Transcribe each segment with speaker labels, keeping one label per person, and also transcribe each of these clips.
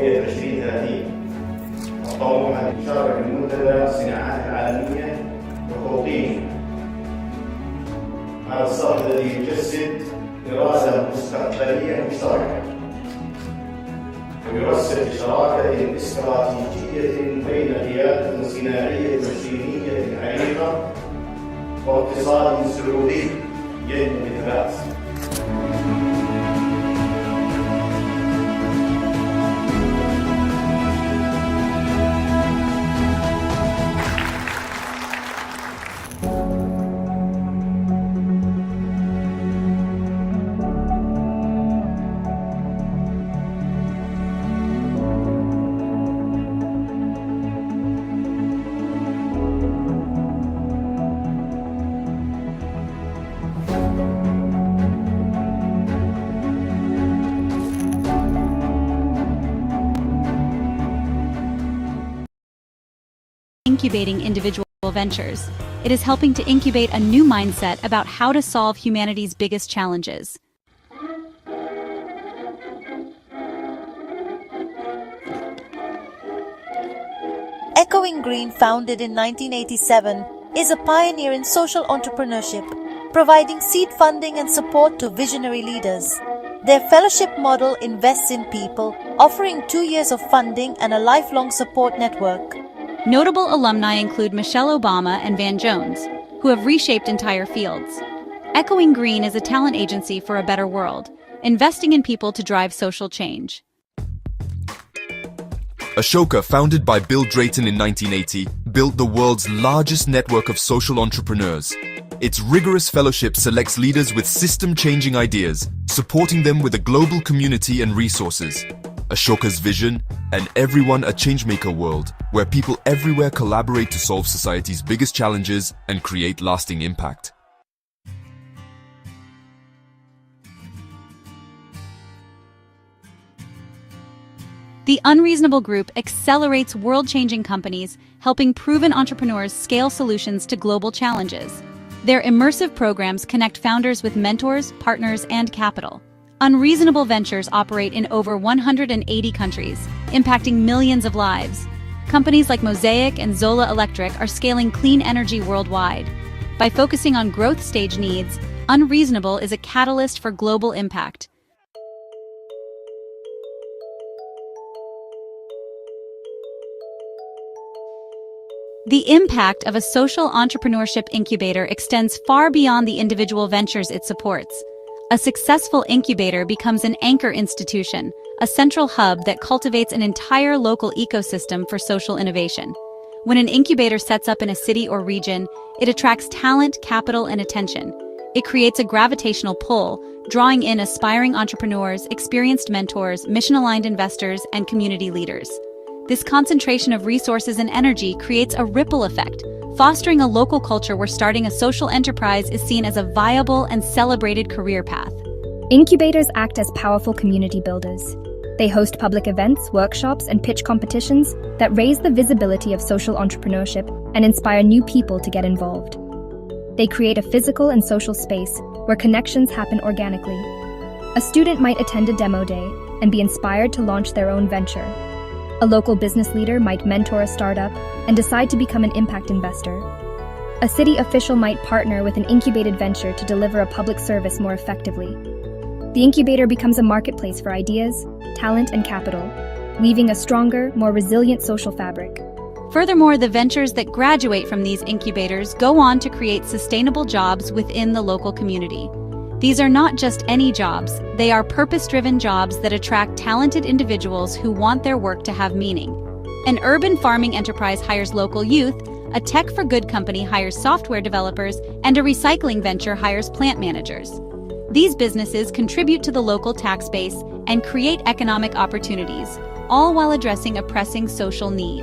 Speaker 1: رؤية 2030 الطموح للمشاركة المنتدى الصناعات العالمية وتوطين على الصف الذي يجسد إرادة مستقبلية مشتركة ويرسخ شراكة استراتيجية بين قيادة صناعية وصينية عريقة واقتصاد سعودي ينمو بثبات.
Speaker 2: Incubating individual ventures. It is helping to incubate a new mindset about how to solve humanity's biggest challenges.
Speaker 3: Echoing Green, founded in 1987, is a pioneer in social entrepreneurship, providing seed funding and support to visionary leaders. Their fellowship model invests in people, offering 2 years of funding and a lifelong support network.
Speaker 2: Notable alumni include Michelle Obama and Van Jones, who have reshaped entire fields. Echoing Green is a talent agency for a better world, investing in people to drive social change.
Speaker 4: Ashoka, founded by Bill Drayton in 1980, built the world's largest network of social entrepreneurs. Its rigorous fellowship selects leaders with system-changing ideas, supporting them with a global community and resources. Ashoka's vision, an everyone a changemaker world, where people everywhere collaborate to solve society's biggest challenges and create lasting impact.
Speaker 2: The Unreasonable Group accelerates world-changing companies, helping proven entrepreneurs scale solutions to global challenges. Their immersive programs connect founders with mentors, partners, and capital. Unreasonable Ventures operate in over 180 countries, impacting millions of lives. Companies like Mosaic and Zola Electric are scaling clean energy worldwide. By focusing on growth stage needs, Unreasonable is a catalyst for global impact. The impact of a social entrepreneurship incubator extends far beyond the individual ventures it supports. A successful incubator becomes an anchor institution, a central hub that cultivates an entire local ecosystem for social innovation. When an incubator sets up in a city or region, it attracts talent, capital, and attention. It creates a gravitational pull, drawing in aspiring entrepreneurs, experienced mentors, mission-aligned investors, and community leaders. This concentration of resources and energy creates a ripple effect, fostering a local culture where starting a social enterprise is seen as a viable and celebrated career path.
Speaker 5: Incubators act as powerful community builders. They host public events, workshops, and pitch competitions that raise the visibility of social entrepreneurship and inspire new people to get involved. They create a physical and social space where connections happen organically. A student might attend a demo day and be inspired to launch their own venture. A local business leader might mentor a startup and decide to become an impact investor. A city official might partner with an incubated venture to deliver a public service more effectively. The incubator becomes a marketplace for ideas, talent, and capital, weaving a stronger, more resilient social fabric.
Speaker 2: Furthermore, the ventures that graduate from these incubators go on to create sustainable jobs within the local community. These are not just any jobs, they are purpose-driven jobs that attract talented individuals who want their work to have meaning. An urban farming enterprise hires local youth, a tech-for-good company hires software developers, and a recycling venture hires plant managers. These businesses contribute to the local tax base and create economic opportunities, all while addressing a pressing social need.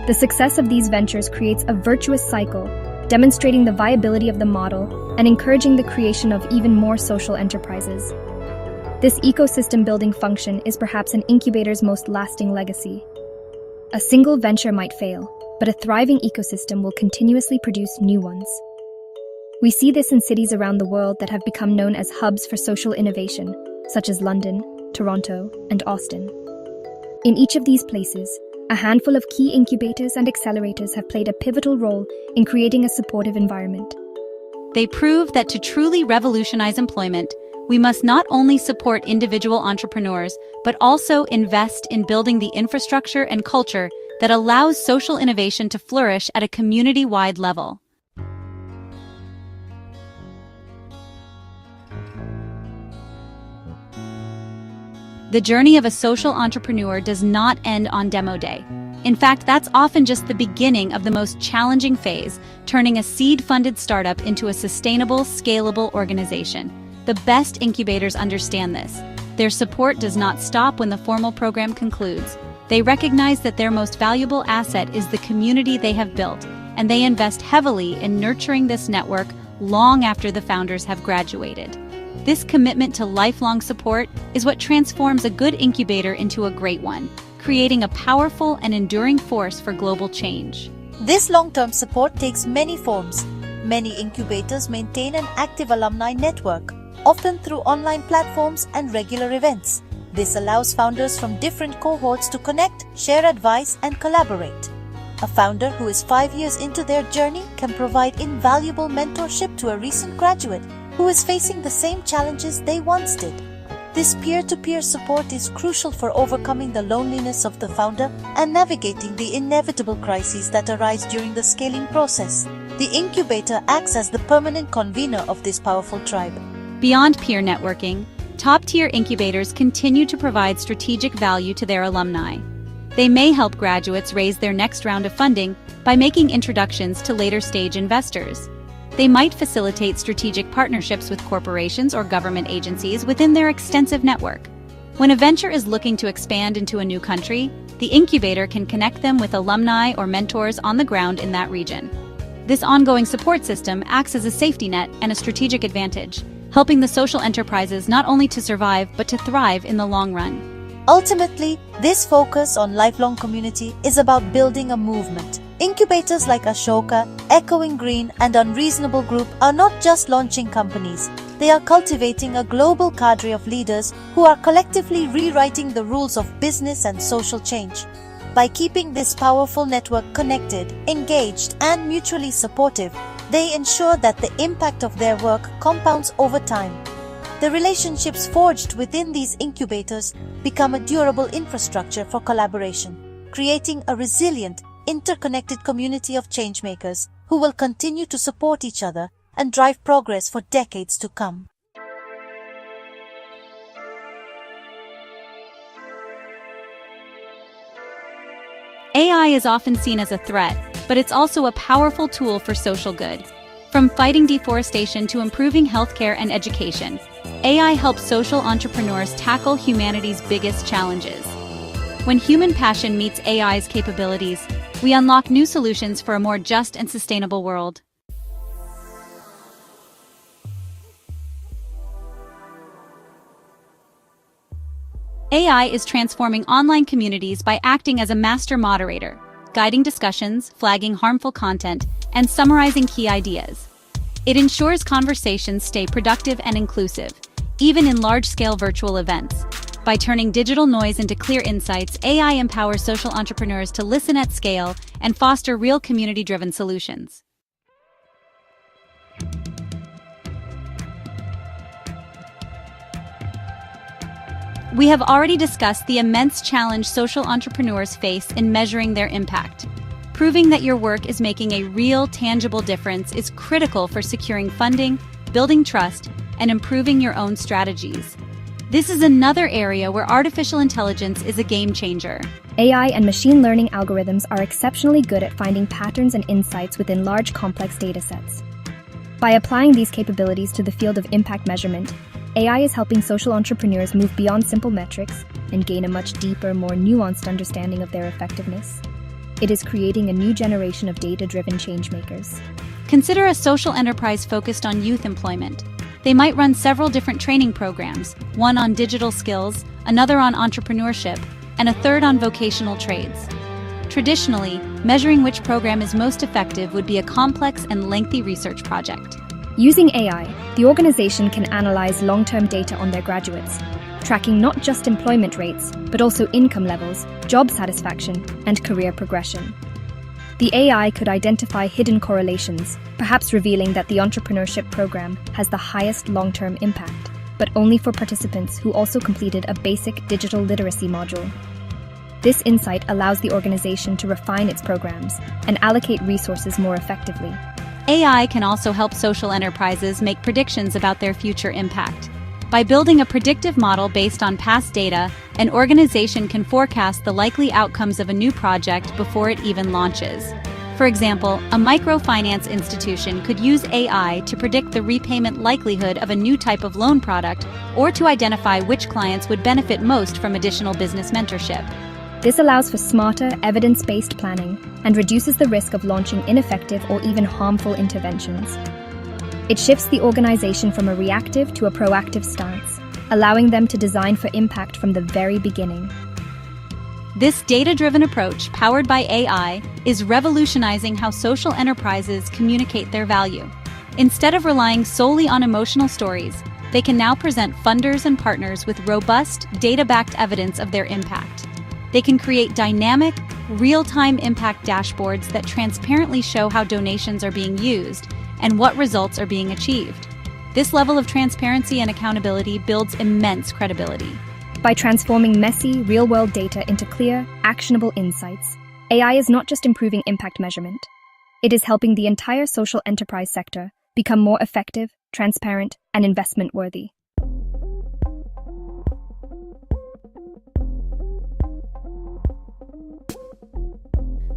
Speaker 5: The success of these ventures creates a virtuous cycle, demonstrating the viability of the model and encouraging the creation of even more social enterprises. This ecosystem-building function is perhaps an incubator's most lasting legacy. A single venture might fail, but a thriving ecosystem will continuously produce new ones. We see this in cities around the world that have become known as hubs for social innovation, such as London, Toronto, and Austin. In each of these places, a handful of key incubators and accelerators have played a pivotal role in creating a supportive environment.
Speaker 2: They prove that to truly revolutionize employment, we must not only support individual entrepreneurs, but also invest in building the infrastructure and culture that allows social innovation to flourish at a community-wide level. The journey of a social entrepreneur does not end on demo day. In fact, that's often just the beginning of the most challenging phase, turning a seed-funded startup into a sustainable, scalable organization. The best incubators understand this. Their support does not stop when the formal program concludes. They recognize that their most valuable asset is the community they have built, and they invest heavily in nurturing this network long after the founders have graduated. This commitment to lifelong support is what transforms a good incubator into a great one, creating a powerful and enduring force for global change.
Speaker 3: This long-term support takes many forms. Many incubators maintain an active alumni network, often through online platforms and regular events. This allows founders from different cohorts to connect, share advice, and collaborate. A founder who is 5 years into their journey can provide invaluable mentorship to a recent graduate who is facing the same challenges they once did. This peer-to-peer support is crucial for overcoming the loneliness of the founder and navigating the inevitable crises that arise during the scaling process. The incubator acts as the permanent convener of this powerful tribe.
Speaker 2: Beyond peer networking, top-tier incubators continue to provide strategic value to their alumni. They may help graduates raise their next round of funding by making introductions to later-stage investors. They might facilitate strategic partnerships with corporations or government agencies within their extensive network. When a venture is looking to expand into a new country, the incubator can connect them with alumni or mentors on the ground in that region. This ongoing support system acts as a safety net and a strategic advantage, helping the social enterprises not only to survive but to thrive in the long run.
Speaker 3: Ultimately, this focus on lifelong community is about building a movement. Incubators like Ashoka, Echoing Green, and Unreasonable Group are not just launching companies. They are cultivating a global cadre of leaders who are collectively rewriting the rules of business and social change. By keeping this powerful network connected, engaged, and mutually supportive, they ensure that the impact of their work compounds over time. The relationships forged within these incubators become a durable infrastructure for collaboration, creating a resilient, interconnected community of changemakers who will continue to support each other and drive progress for decades to come.
Speaker 2: AI is often seen as a threat, but it's also a powerful tool for social good. From fighting deforestation to improving healthcare and education, AI helps social entrepreneurs tackle humanity's biggest challenges. When human passion meets AI's capabilities, we unlock new solutions for a more just and sustainable world. AI is transforming online communities by acting as a master moderator, guiding discussions, flagging harmful content, and summarizing key ideas. It ensures conversations stay productive and inclusive, even in large-scale virtual events. By turning digital noise into clear insights, AI empowers social entrepreneurs to listen at scale and foster real community-driven solutions. We have already discussed the immense challenge social entrepreneurs face in measuring their impact. Proving that your work is making a real, tangible difference is critical for securing funding, building trust, and improving your own strategies. This is another area where artificial intelligence is a game changer.
Speaker 5: AI and machine learning algorithms are exceptionally good at finding patterns and insights within large, complex datasets. By applying these capabilities to the field of impact measurement, AI is helping social entrepreneurs move beyond simple metrics and gain a much deeper, more nuanced understanding of their effectiveness. It is creating a new generation of data-driven changemakers.
Speaker 2: Consider a social enterprise focused on youth employment. They might run several different training programs, one on digital skills, another on entrepreneurship, and a third on vocational trades. Traditionally, measuring which program is most effective would be a complex and lengthy research project.
Speaker 5: Using AI, the organization can analyze long-term data on their graduates, tracking not just employment rates, but also income levels, job satisfaction, and career progression. The AI could identify hidden correlations, perhaps revealing that the entrepreneurship program has the highest long-term impact, but only for participants who also completed a basic digital literacy module. This insight allows the organization to refine its programs and allocate resources more effectively.
Speaker 2: AI can also help social enterprises make predictions about their future impact. By building a predictive model based on past data, an organization can forecast the likely outcomes of a new project before it even launches. For example, a microfinance institution could use AI to predict the repayment likelihood of a new type of loan product or to identify which clients would benefit most from additional business mentorship.
Speaker 5: This allows for smarter, evidence-based planning and reduces the risk of launching ineffective or even harmful interventions. It shifts the organization from a reactive to a proactive stance, allowing them to design for impact from the very beginning.
Speaker 2: This data-driven approach, powered by AI, is revolutionizing how social enterprises communicate their value. Instead of relying solely on emotional stories, they can now present funders and partners with robust, data-backed evidence of their impact. They can create dynamic, real-time impact dashboards that transparently show how donations are being used and what results are being achieved. This level of transparency and accountability builds immense credibility.
Speaker 5: By transforming messy, real-world data into clear, actionable insights, AI is not just improving impact measurement. It is helping the entire social enterprise sector become more effective, transparent, and investment-worthy.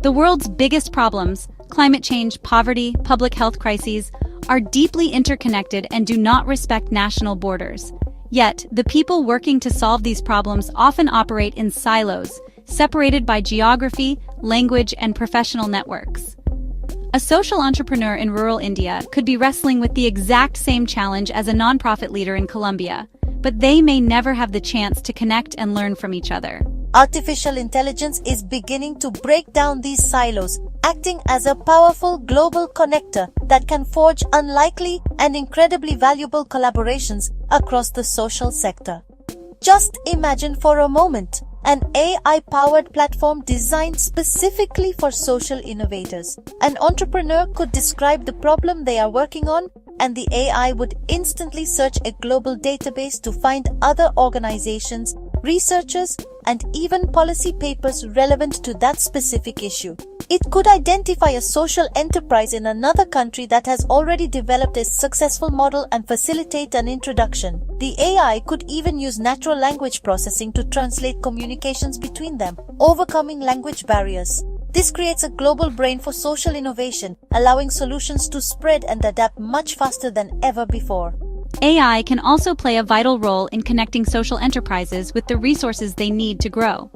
Speaker 2: The world's biggest problems, climate change, poverty, public health crises, are deeply interconnected and do not respect national borders. Yet, the people working to solve these problems often operate in silos, separated by geography, language, and professional networks. A social entrepreneur in rural India could be wrestling with the exact same challenge as a nonprofit leader in Colombia, but they may never have the chance to connect and learn from each other.
Speaker 3: Artificial intelligence is beginning to break down these silos, acting as a powerful global connector that can forge unlikely and incredibly valuable collaborations across the social sector. Just imagine for a moment an AI-powered platform designed specifically for social innovators. An entrepreneur could describe the problem they are working on, and the AI would instantly search a global database to find other organizations, researchers, and even policy papers relevant to that specific issue. It could identify a social enterprise in another country that has already developed a successful model and facilitate an introduction. The AI could even use natural language processing to translate communications between them, overcoming language barriers. This creates a global brain for social innovation, allowing solutions to spread and adapt much faster than ever before.
Speaker 2: AI can also play a vital role in connecting social enterprises with the resources they need to grow.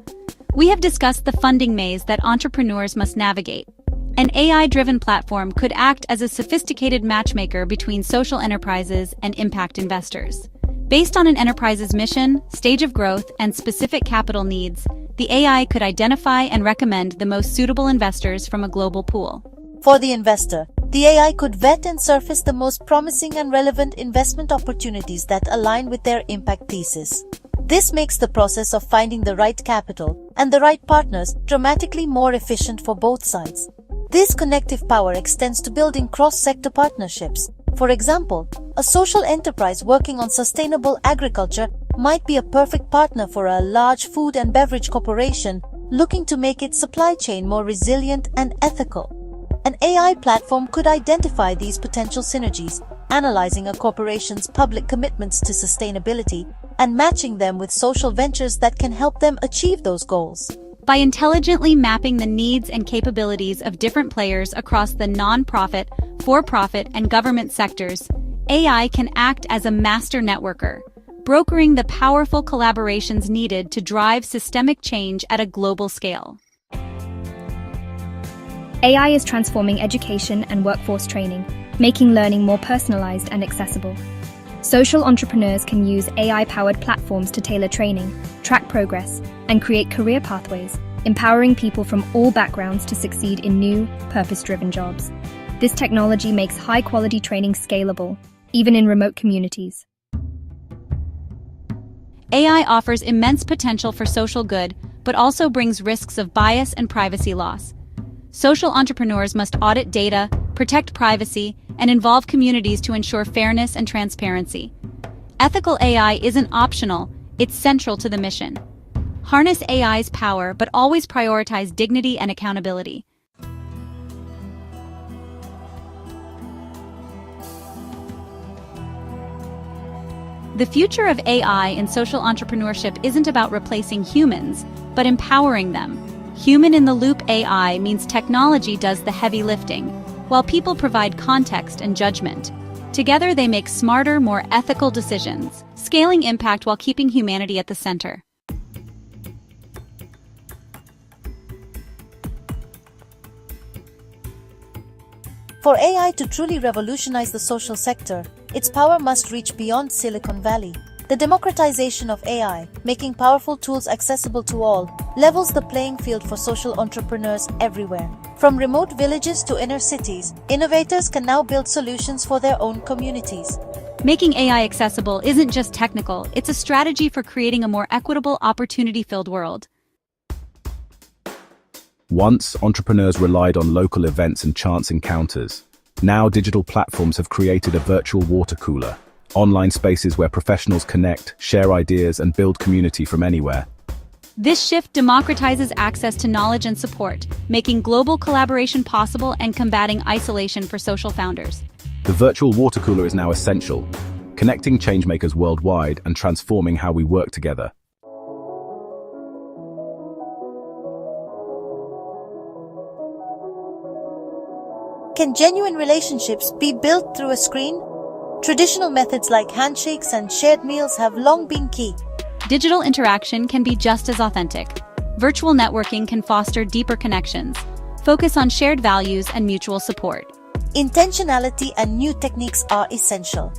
Speaker 2: We have discussed the funding maze that entrepreneurs must navigate. An AI-driven platform could act as a sophisticated matchmaker between social enterprises and impact investors. Based on an enterprise's mission, stage of growth, and specific capital needs, the AI could identify and recommend the most suitable investors from a global pool.
Speaker 3: For the investor, the AI could vet and surface the most promising and relevant investment opportunities that align with their impact thesis. This makes the process of finding the right capital and the right partners dramatically more efficient for both sides. This connective power extends to building cross-sector partnerships. For example, a social enterprise working on sustainable agriculture might be a perfect partner for a large food and beverage corporation looking to make its supply chain more resilient and ethical. An AI platform could identify these potential synergies, analyzing a corporation's public commitments to sustainability and matching them with social ventures that can help them achieve those goals.
Speaker 2: By intelligently mapping the needs and capabilities of different players across the nonprofit, for-profit, and government sectors, AI can act as a master networker, brokering the powerful collaborations needed to drive systemic change at a global scale.
Speaker 5: AI is transforming education and workforce training, making learning more personalized and accessible. Social entrepreneurs can use AI-powered platforms to tailor training, track progress, and create career pathways, empowering people from all backgrounds to succeed in new, purpose-driven jobs. This technology makes high-quality training scalable, even in remote communities.
Speaker 2: AI offers immense potential for social good, but also brings risks of bias and privacy loss. Social entrepreneurs must audit data, protect privacy, and involve communities to ensure fairness and transparency. Ethical AI isn't optional, it's central to the mission. Harness AI's power, but always prioritize dignity and accountability. The future of AI in social entrepreneurship isn't about replacing humans, but empowering them. Human-in-the-loop AI means technology does the heavy lifting, while people provide context and judgment. Together they make smarter, more ethical decisions, scaling impact while keeping humanity at the center.
Speaker 3: For AI to truly revolutionize the social sector, its power must reach beyond Silicon Valley. The democratization of AI, making powerful tools accessible to all, levels the playing field for social entrepreneurs everywhere. From remote villages to inner cities, innovators can now build solutions for their own communities.
Speaker 2: Making AI accessible isn't just technical, it's a strategy for creating a more equitable, opportunity-filled world.
Speaker 6: Once, entrepreneurs relied on local events and chance encounters. Now, digital platforms have created a virtual water cooler, online spaces where professionals connect, share ideas, and build community from anywhere.
Speaker 2: This shift democratizes access to knowledge and support, making global collaboration possible and combating isolation for social founders.
Speaker 6: The virtual water cooler is now essential, connecting changemakers worldwide and transforming how we work together.
Speaker 3: Can genuine relationships be built through a screen? Traditional methods like handshakes and shared meals have long been key.
Speaker 2: Digital interaction can be just as authentic. Virtual networking can foster deeper connections, focus on shared values and mutual support.
Speaker 3: Intentionality and new techniques are essential.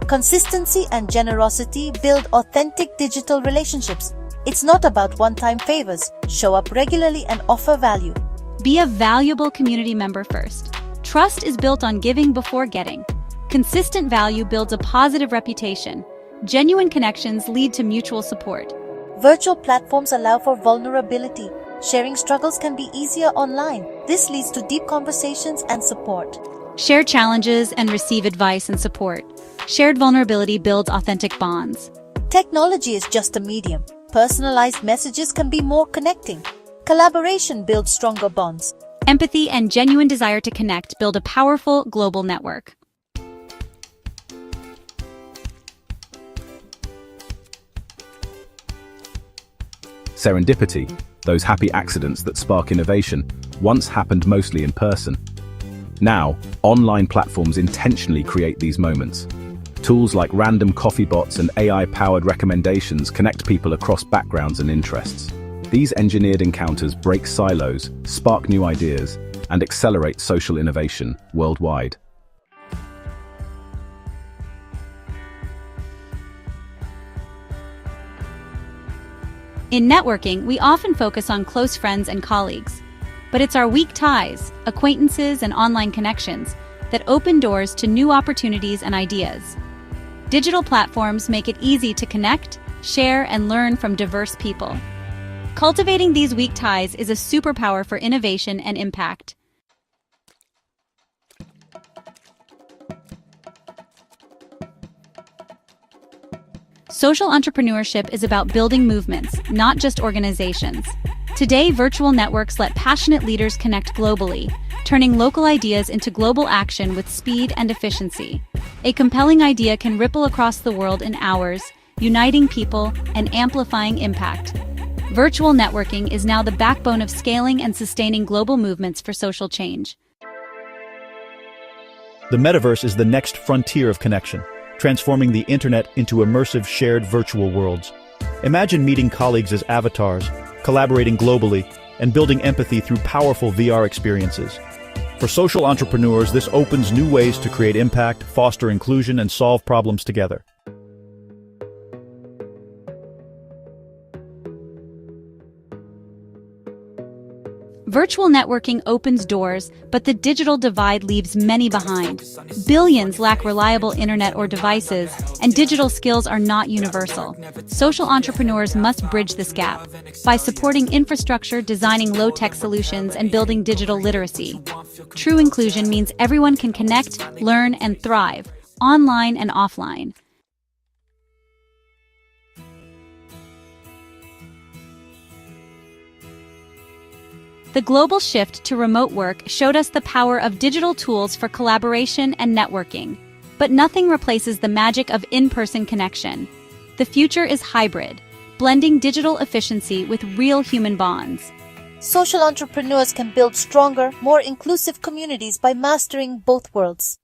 Speaker 3: Consistency and generosity build authentic digital relationships. It's not about one-time favors. Show up regularly and offer value.
Speaker 2: Be a valuable community member first. Trust is built on giving before getting. Consistent value builds a positive reputation. Genuine connections lead to mutual support.
Speaker 3: Virtual platforms allow for vulnerability. Sharing struggles can be easier online. This leads to deep conversations and support.
Speaker 2: Share challenges and receive advice and support. Shared vulnerability builds authentic bonds.
Speaker 3: Technology is just a medium. Personalized messages can be more connecting. Collaboration builds stronger bonds.
Speaker 2: Empathy and genuine desire to connect build a powerful global network.
Speaker 6: Serendipity, those happy accidents that spark innovation, once happened mostly in person. Now, online platforms intentionally create these moments. Tools like random coffee bots and AI-powered recommendations connect people across backgrounds and interests. These engineered encounters break silos, spark new ideas, and accelerate social innovation worldwide.
Speaker 2: In networking, we often focus on close friends and colleagues. But it's our weak ties, acquaintances, and online connections that open doors to new opportunities and ideas. Digital platforms make it easy to connect, share, and learn from diverse people. Cultivating these weak ties is a superpower for innovation and impact. Social entrepreneurship is about building movements, not just organizations. Today, virtual networks let passionate leaders connect globally, turning local ideas into global action with speed and efficiency. A compelling idea can ripple across the world in hours, uniting people and amplifying impact. Virtual networking is now the backbone of scaling and sustaining global movements for social change.
Speaker 7: The metaverse is the next frontier of connection, transforming the internet into immersive shared virtual worlds. Imagine meeting colleagues as avatars, collaborating globally, and building empathy through powerful VR experiences. For social entrepreneurs, this opens new ways to create impact, foster inclusion, and solve problems together.
Speaker 2: Virtual networking opens doors, but the digital divide leaves many behind. Billions lack reliable internet or devices, and digital skills are not universal. Social entrepreneurs must bridge this gap by supporting infrastructure, designing low-tech solutions, and building digital literacy. True inclusion means everyone can connect, learn, and thrive, online and offline. The global shift to remote work showed us the power of digital tools for collaboration and networking. But nothing replaces the magic of in-person connection. The future is hybrid, blending digital efficiency with real human bonds.
Speaker 3: Social entrepreneurs can build stronger, more inclusive communities by mastering both worlds.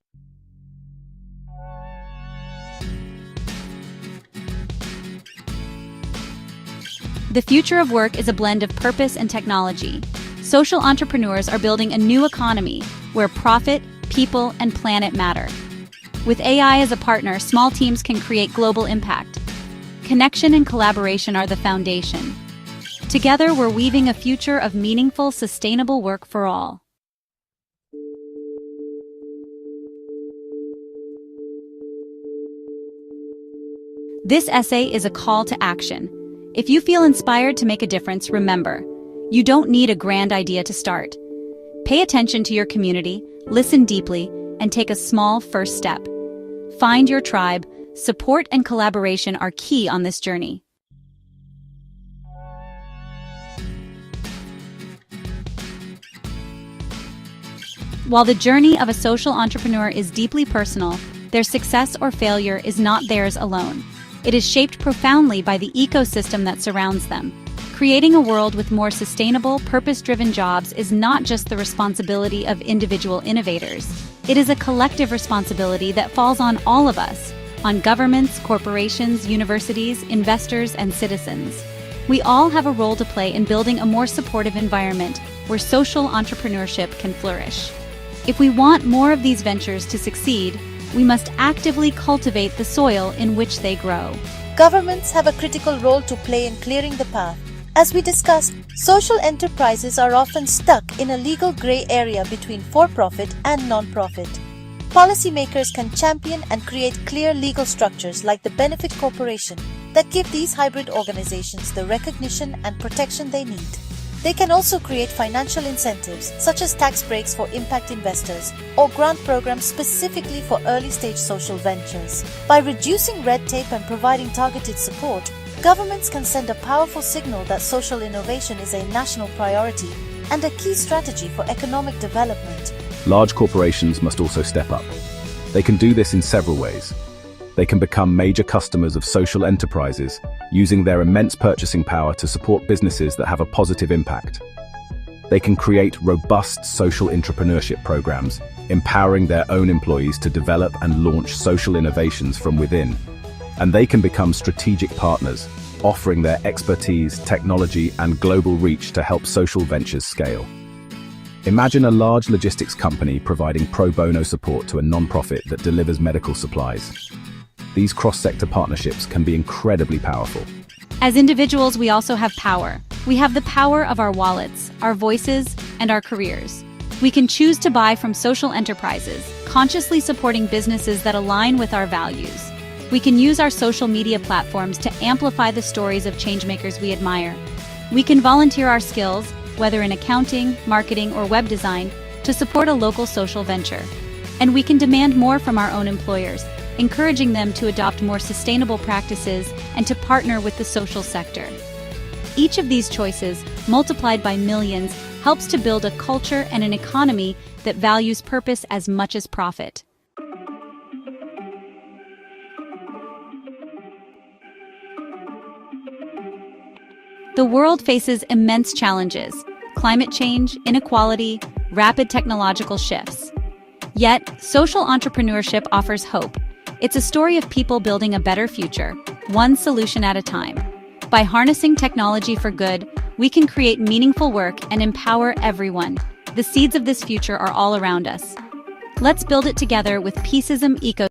Speaker 2: The future of work is a blend of purpose and technology. Social entrepreneurs are building a new economy where profit, people, and planet matter. With AI as a partner, small teams can create global impact. Connection and collaboration are the foundation. Together, we're weaving a future of meaningful, sustainable work for all. This essay is a call to action. If you feel inspired to make a difference, remember, you don't need a grand idea to start. Pay attention to your community, listen deeply, and take a small first step. Find your tribe. Support and collaboration are key on this journey. While the journey of a social entrepreneur is deeply personal, their success or failure is not theirs alone. It is shaped profoundly by the ecosystem that surrounds them. Creating a world with more sustainable, purpose-driven jobs is not just the responsibility of individual innovators. It is a collective responsibility that falls on all of us, on governments, corporations, universities, investors, and citizens. We all have a role to play in building a more supportive environment where social entrepreneurship can flourish. If we want more of these ventures to succeed, we must actively cultivate the soil in which they grow.
Speaker 3: Governments have a critical role to play in clearing the path. As we discussed, social enterprises are often stuck in a legal gray area between for-profit and non-profit. Policymakers can champion and create clear legal structures like the benefit corporation that give these hybrid organizations the recognition and protection they need. They can also create financial incentives, such as tax breaks for impact investors or grant programs specifically for early-stage social ventures. By reducing red tape and providing targeted support, governments can send a powerful signal that social innovation is a national priority and a key strategy for economic development.
Speaker 6: Large corporations must also step up. They can do this in several ways. They can become major customers of social enterprises, using their immense purchasing power to support businesses that have a positive impact. They can create robust social entrepreneurship programs, empowering their own employees to develop and launch social innovations from within. And they can become strategic partners, offering their expertise, technology, and global reach to help social ventures scale. Imagine a large logistics company providing pro bono support to a non-profit that delivers medical supplies. These cross-sector partnerships can be incredibly powerful.
Speaker 2: As individuals, we also have power. We have the power of our wallets, our voices, and our careers. We can choose to buy from social enterprises, consciously supporting businesses that align with our values. We can use our social media platforms to amplify the stories of changemakers we admire. We can volunteer our skills, whether in accounting, marketing, or web design, to support a local social venture. And we can demand more from our own employers, encouraging them to adopt more sustainable practices and to partner with the social sector. Each of these choices, multiplied by millions, helps to build a culture and an economy that values purpose as much as profit. The world faces immense challenges: climate change, inequality, rapid technological shifts. Yet, social entrepreneurship offers hope. It's a story of people building a better future, one solution at a time. By harnessing technology for good, we can create meaningful work and empower everyone. The seeds of this future are all around us. Let's build it together with Peaceism Ecosystem.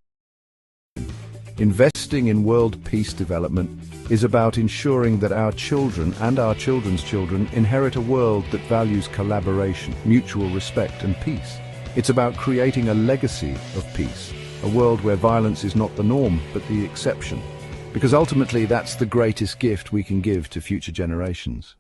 Speaker 8: Investing in world peace development
Speaker 6: is about ensuring that our children and our children's children inherit a world that values collaboration, mutual respect and peace. It's about creating a legacy of peace, a world where violence is not the norm but the exception. Because ultimately that's the greatest gift we can give to future generations.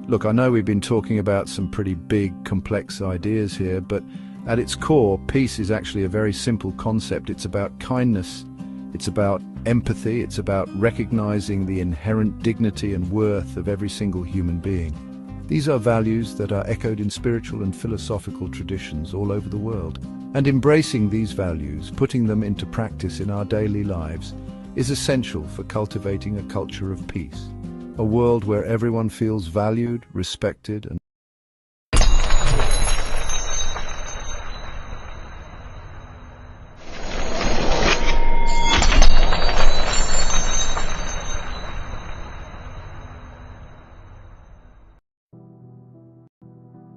Speaker 6: Look, I know we've been talking about some pretty big, complex ideas here, but at its core, peace is actually a very simple concept. It's about kindness, it's about empathy, it's about recognizing the inherent dignity and worth of every single human being. These are values that are echoed in spiritual and philosophical traditions all over the world. And embracing these values, putting them into practice in our daily lives, is essential for cultivating a culture of peace. A world where everyone feels valued, respected, and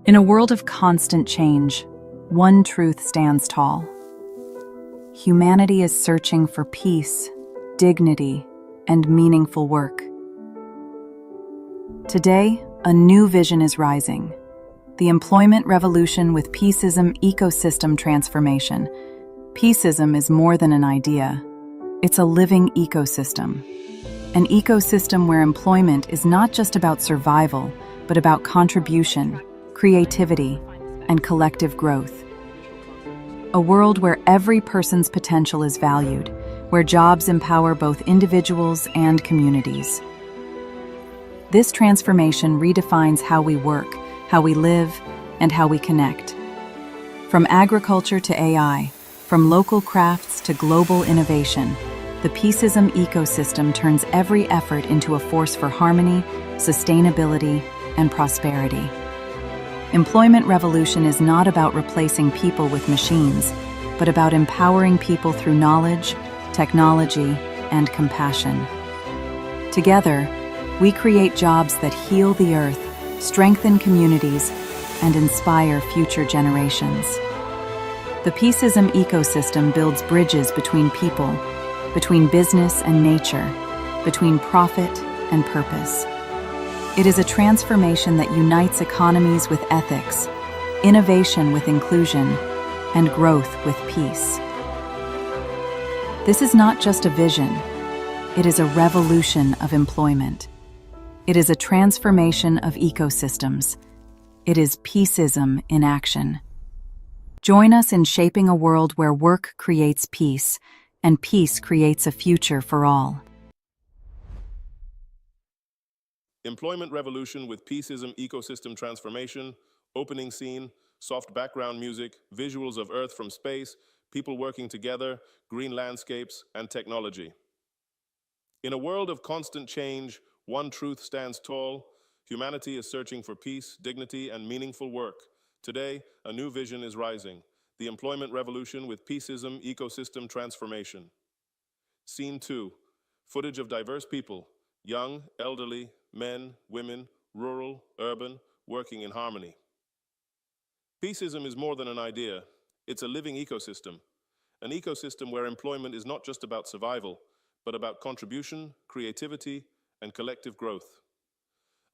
Speaker 8: In a world of constant change, one truth stands tall. Humanity is searching for peace, dignity, and meaningful work. Today, a new vision is rising. The employment revolution with Peaceism Ecosystem transformation. Peaceism is more than an idea. It's a living ecosystem. An ecosystem where employment is not just about survival, but about contribution, creativity, and collective growth. A world where every person's potential is valued, where jobs empower both individuals and communities. This transformation redefines how we work, how we live, and how we connect. From agriculture to AI, from local crafts to global innovation, the Peaceism Ecosystem turns every effort into a force for harmony, sustainability, and prosperity. Employment revolution is not about replacing people with machines, but about empowering people through knowledge, technology, and compassion. Together, we create jobs that heal the earth, strengthen communities, and inspire future generations. The Peaceism Ecosystem builds bridges between people, between business and nature, between profit and purpose. It is a transformation that unites economies with ethics, innovation with inclusion, and growth with peace. This is not just a vision, it is a revolution of employment. It is a transformation of ecosystems. It is peaceism in action. Join us in shaping a world where work creates peace, and peace creates a future for all.
Speaker 9: Employment revolution with Peaceism Ecosystem transformation, opening scene, soft background music, visuals of Earth from space, people working together, green landscapes, and technology. In a world of constant change, one truth stands tall. Humanity is searching for peace, dignity, and meaningful work. Today, a new vision is rising. The employment revolution with Peaceism Ecosystem transformation. Scene 2. Footage of diverse people, young, elderly, men, women, rural, urban, working in harmony. Peaceism is more than an idea. It's a living ecosystem. An ecosystem where employment is not just about survival, but about contribution, creativity, and collective growth.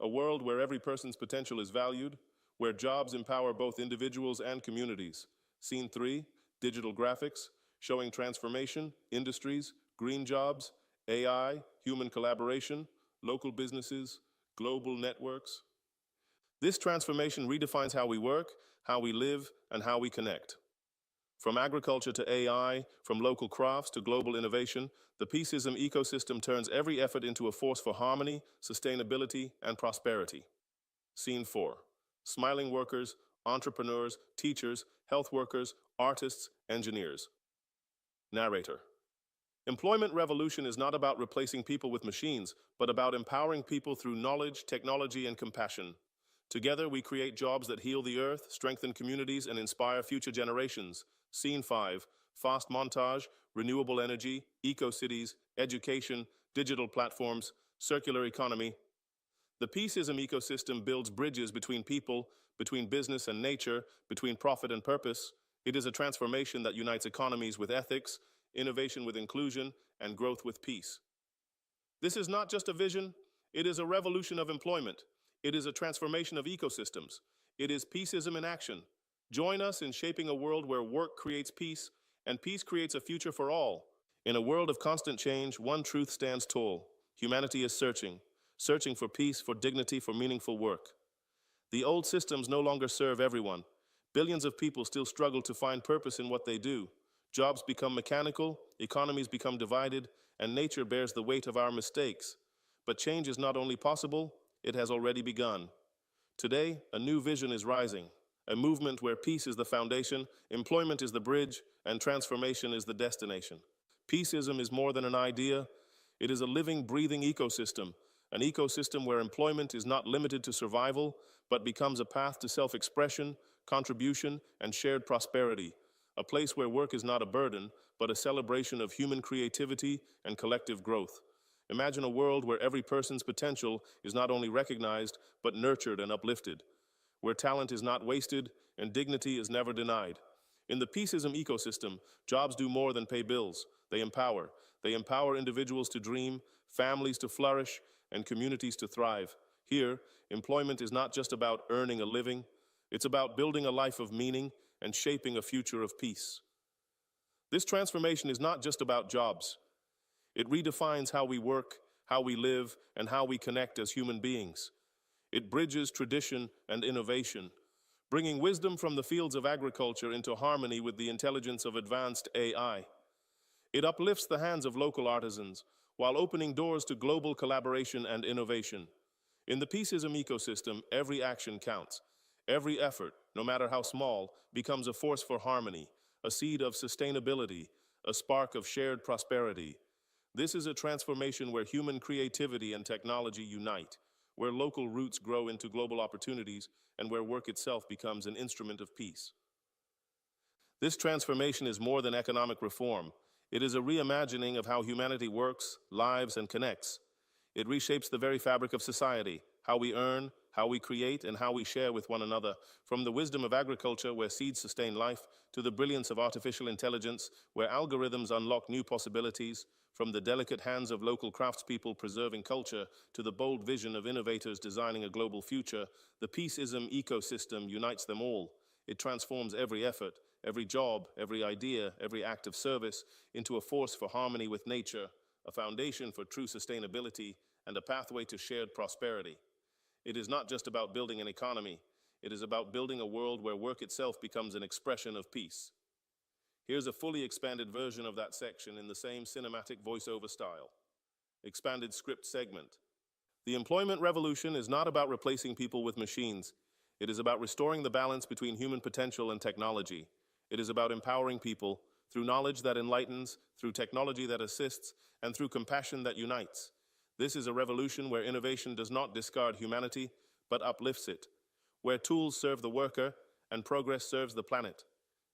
Speaker 9: A world where every person's potential is valued, where jobs empower both individuals and communities. Scene 3, digital graphics, showing transformation, industries, green jobs, AI, human collaboration, local businesses, global networks. This transformation redefines how we work, how we live, and how we connect. From agriculture to AI, from local crafts to global innovation, the Peaceism Ecosystem turns every effort into a force for harmony, sustainability, and prosperity. Scene 4. Smiling workers, entrepreneurs, teachers, health workers, artists, engineers. Narrator. Employment revolution is not about replacing people with machines, but about empowering people through knowledge, technology, and compassion. Together, we create jobs that heal the earth, strengthen communities, and inspire future generations. Scene 5. Fast montage, renewable energy, eco-cities, education, digital platforms, circular economy. The Peaceism Ecosystem builds bridges between people, between business and nature, between profit and purpose. It is a transformation that unites economies with ethics, innovation with inclusion, and growth with peace. This is not just a vision, it is a revolution of employment. It is a transformation of ecosystems. It is peaceism in action. Join us in shaping a world where work creates peace, and peace creates a future for all. In a world of constant change, one truth stands tall. Humanity is searching for peace, for dignity, for meaningful work. The old systems no longer serve everyone. Billions of people still struggle to find purpose in what they do. Jobs become mechanical, economies become divided, and nature bears the weight of our mistakes. But change is not only possible, it has already begun. Today, a new vision is rising, a movement where peace is the foundation, employment is the bridge, and transformation is the destination. Peaceism is more than an idea, it is a living, breathing ecosystem, an ecosystem where employment is not limited to survival, but becomes a path to self-expression, contribution, and shared prosperity, a place where work is not a burden, but a celebration of human creativity and collective growth. Imagine a world where every person's potential is not only recognized, but nurtured and uplifted, where talent is not wasted and dignity is never denied. In the Peaceism ecosystem, jobs do more than pay bills. They empower. They empower individuals to dream, families to flourish, and communities to thrive. Here, employment is not just about earning a living, it's about building a life of meaning and shaping a future of peace. This transformation is not just about jobs. It redefines how we work, how we live, and how we connect as human beings. It bridges tradition and innovation, bringing wisdom from the fields of agriculture into harmony with the intelligence of advanced AI. It uplifts the hands of local artisans, while opening doors to global collaboration and innovation. In the Peaceism ecosystem, every action counts. Every effort, no matter how small, becomes a force for harmony, a seed of sustainability, a spark of shared prosperity. This is a transformation where human creativity and technology unite, where local roots grow into global opportunities, and where work itself becomes an instrument of peace. This transformation is more than economic reform. It is a reimagining of how humanity works, lives, and connects. It reshapes the very fabric of society, how we earn, how we create, and how we share with one another, from the wisdom of agriculture, where seeds sustain life, to the brilliance of artificial intelligence, where algorithms unlock new possibilities, from the delicate hands of local craftspeople preserving culture, to the bold vision of innovators designing a global future. The Peaceism ecosystem unites them all. It transforms every effort, every job, every idea, every act of service into a force for harmony with nature, a foundation for true sustainability, and a pathway to shared prosperity. It is not just about building an economy, it is about building a world where work itself becomes an expression of peace. Here's a fully expanded version of that section in the same cinematic voiceover style. Expanded script segment. The employment revolution is not about replacing people with machines. It is about restoring the balance between human potential and technology. It is about empowering people through knowledge that enlightens, through technology that assists, and through compassion that unites. This is a revolution where innovation does not discard humanity, but uplifts it, where tools serve the worker and progress serves the planet.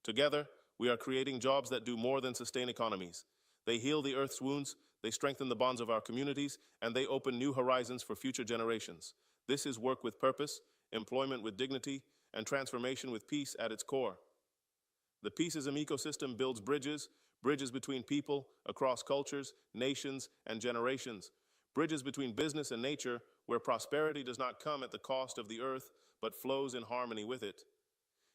Speaker 9: Together, we are creating jobs that do more than sustain economies. They heal the Earth's wounds, they strengthen the bonds of our communities, and they open new horizons for future generations. This is work with purpose, employment with dignity, and transformation with peace at its core. The Peaceism ecosystem builds bridges between people, across cultures, nations, and generations. Bridges between business and nature, where prosperity does not come at the cost of the earth, but flows in harmony with it.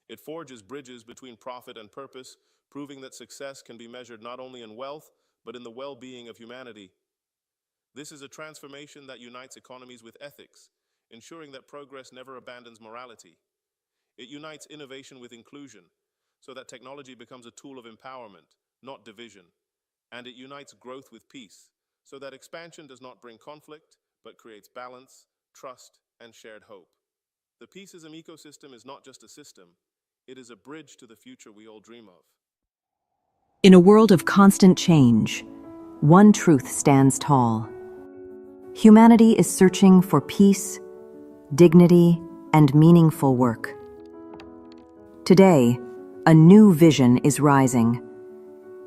Speaker 9: It forges bridges between profit and purpose, proving that success can be measured not only in wealth, but in the well-being of humanity. This is a transformation that unites economies with ethics, ensuring that progress never abandons morality. It unites innovation with inclusion, so that technology becomes a tool of empowerment, not division. And it unites growth with peace, so that expansion does not bring conflict, but creates balance, trust, and shared hope. The Peaceism ecosystem is not just a system, it is a bridge to the future we all dream of.
Speaker 8: In a world of constant change, one truth stands tall. Humanity is searching for peace, dignity, and meaningful work. Today, a new vision is rising.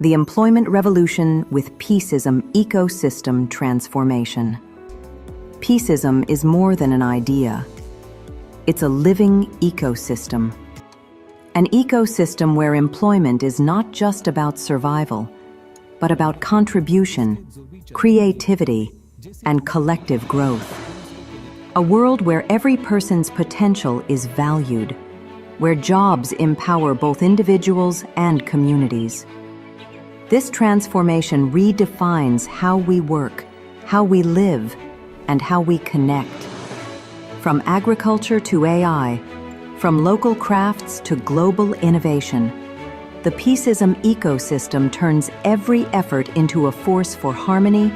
Speaker 8: The employment revolution with Peaceism ecosystem transformation. Peaceism is more than an idea. It's a living ecosystem. An ecosystem where employment is not just about survival, but about contribution, creativity, and collective growth. A world where every person's potential is valued, where jobs empower both individuals and communities. This transformation redefines how we work, how we live, and how we connect. From agriculture to AI, from local crafts to global innovation, the Peaceism ecosystem turns every effort into a force for harmony,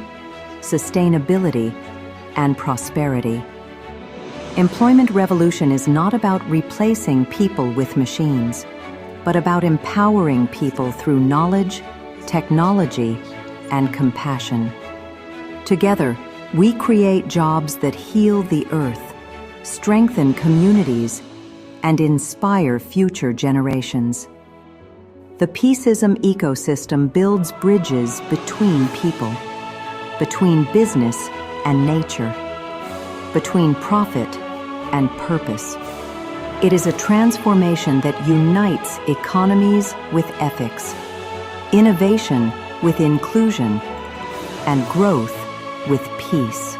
Speaker 8: sustainability, and prosperity. Employment revolution is not about replacing people with machines, but about empowering people through knowledge, technology, and compassion. Together, we create jobs that heal the earth, strengthen communities, and inspire future generations. The Peaceism ecosystem builds bridges between people, between business and nature, between profit and purpose. It is a transformation that unites economies with ethics, innovation with inclusion, and growth with peace.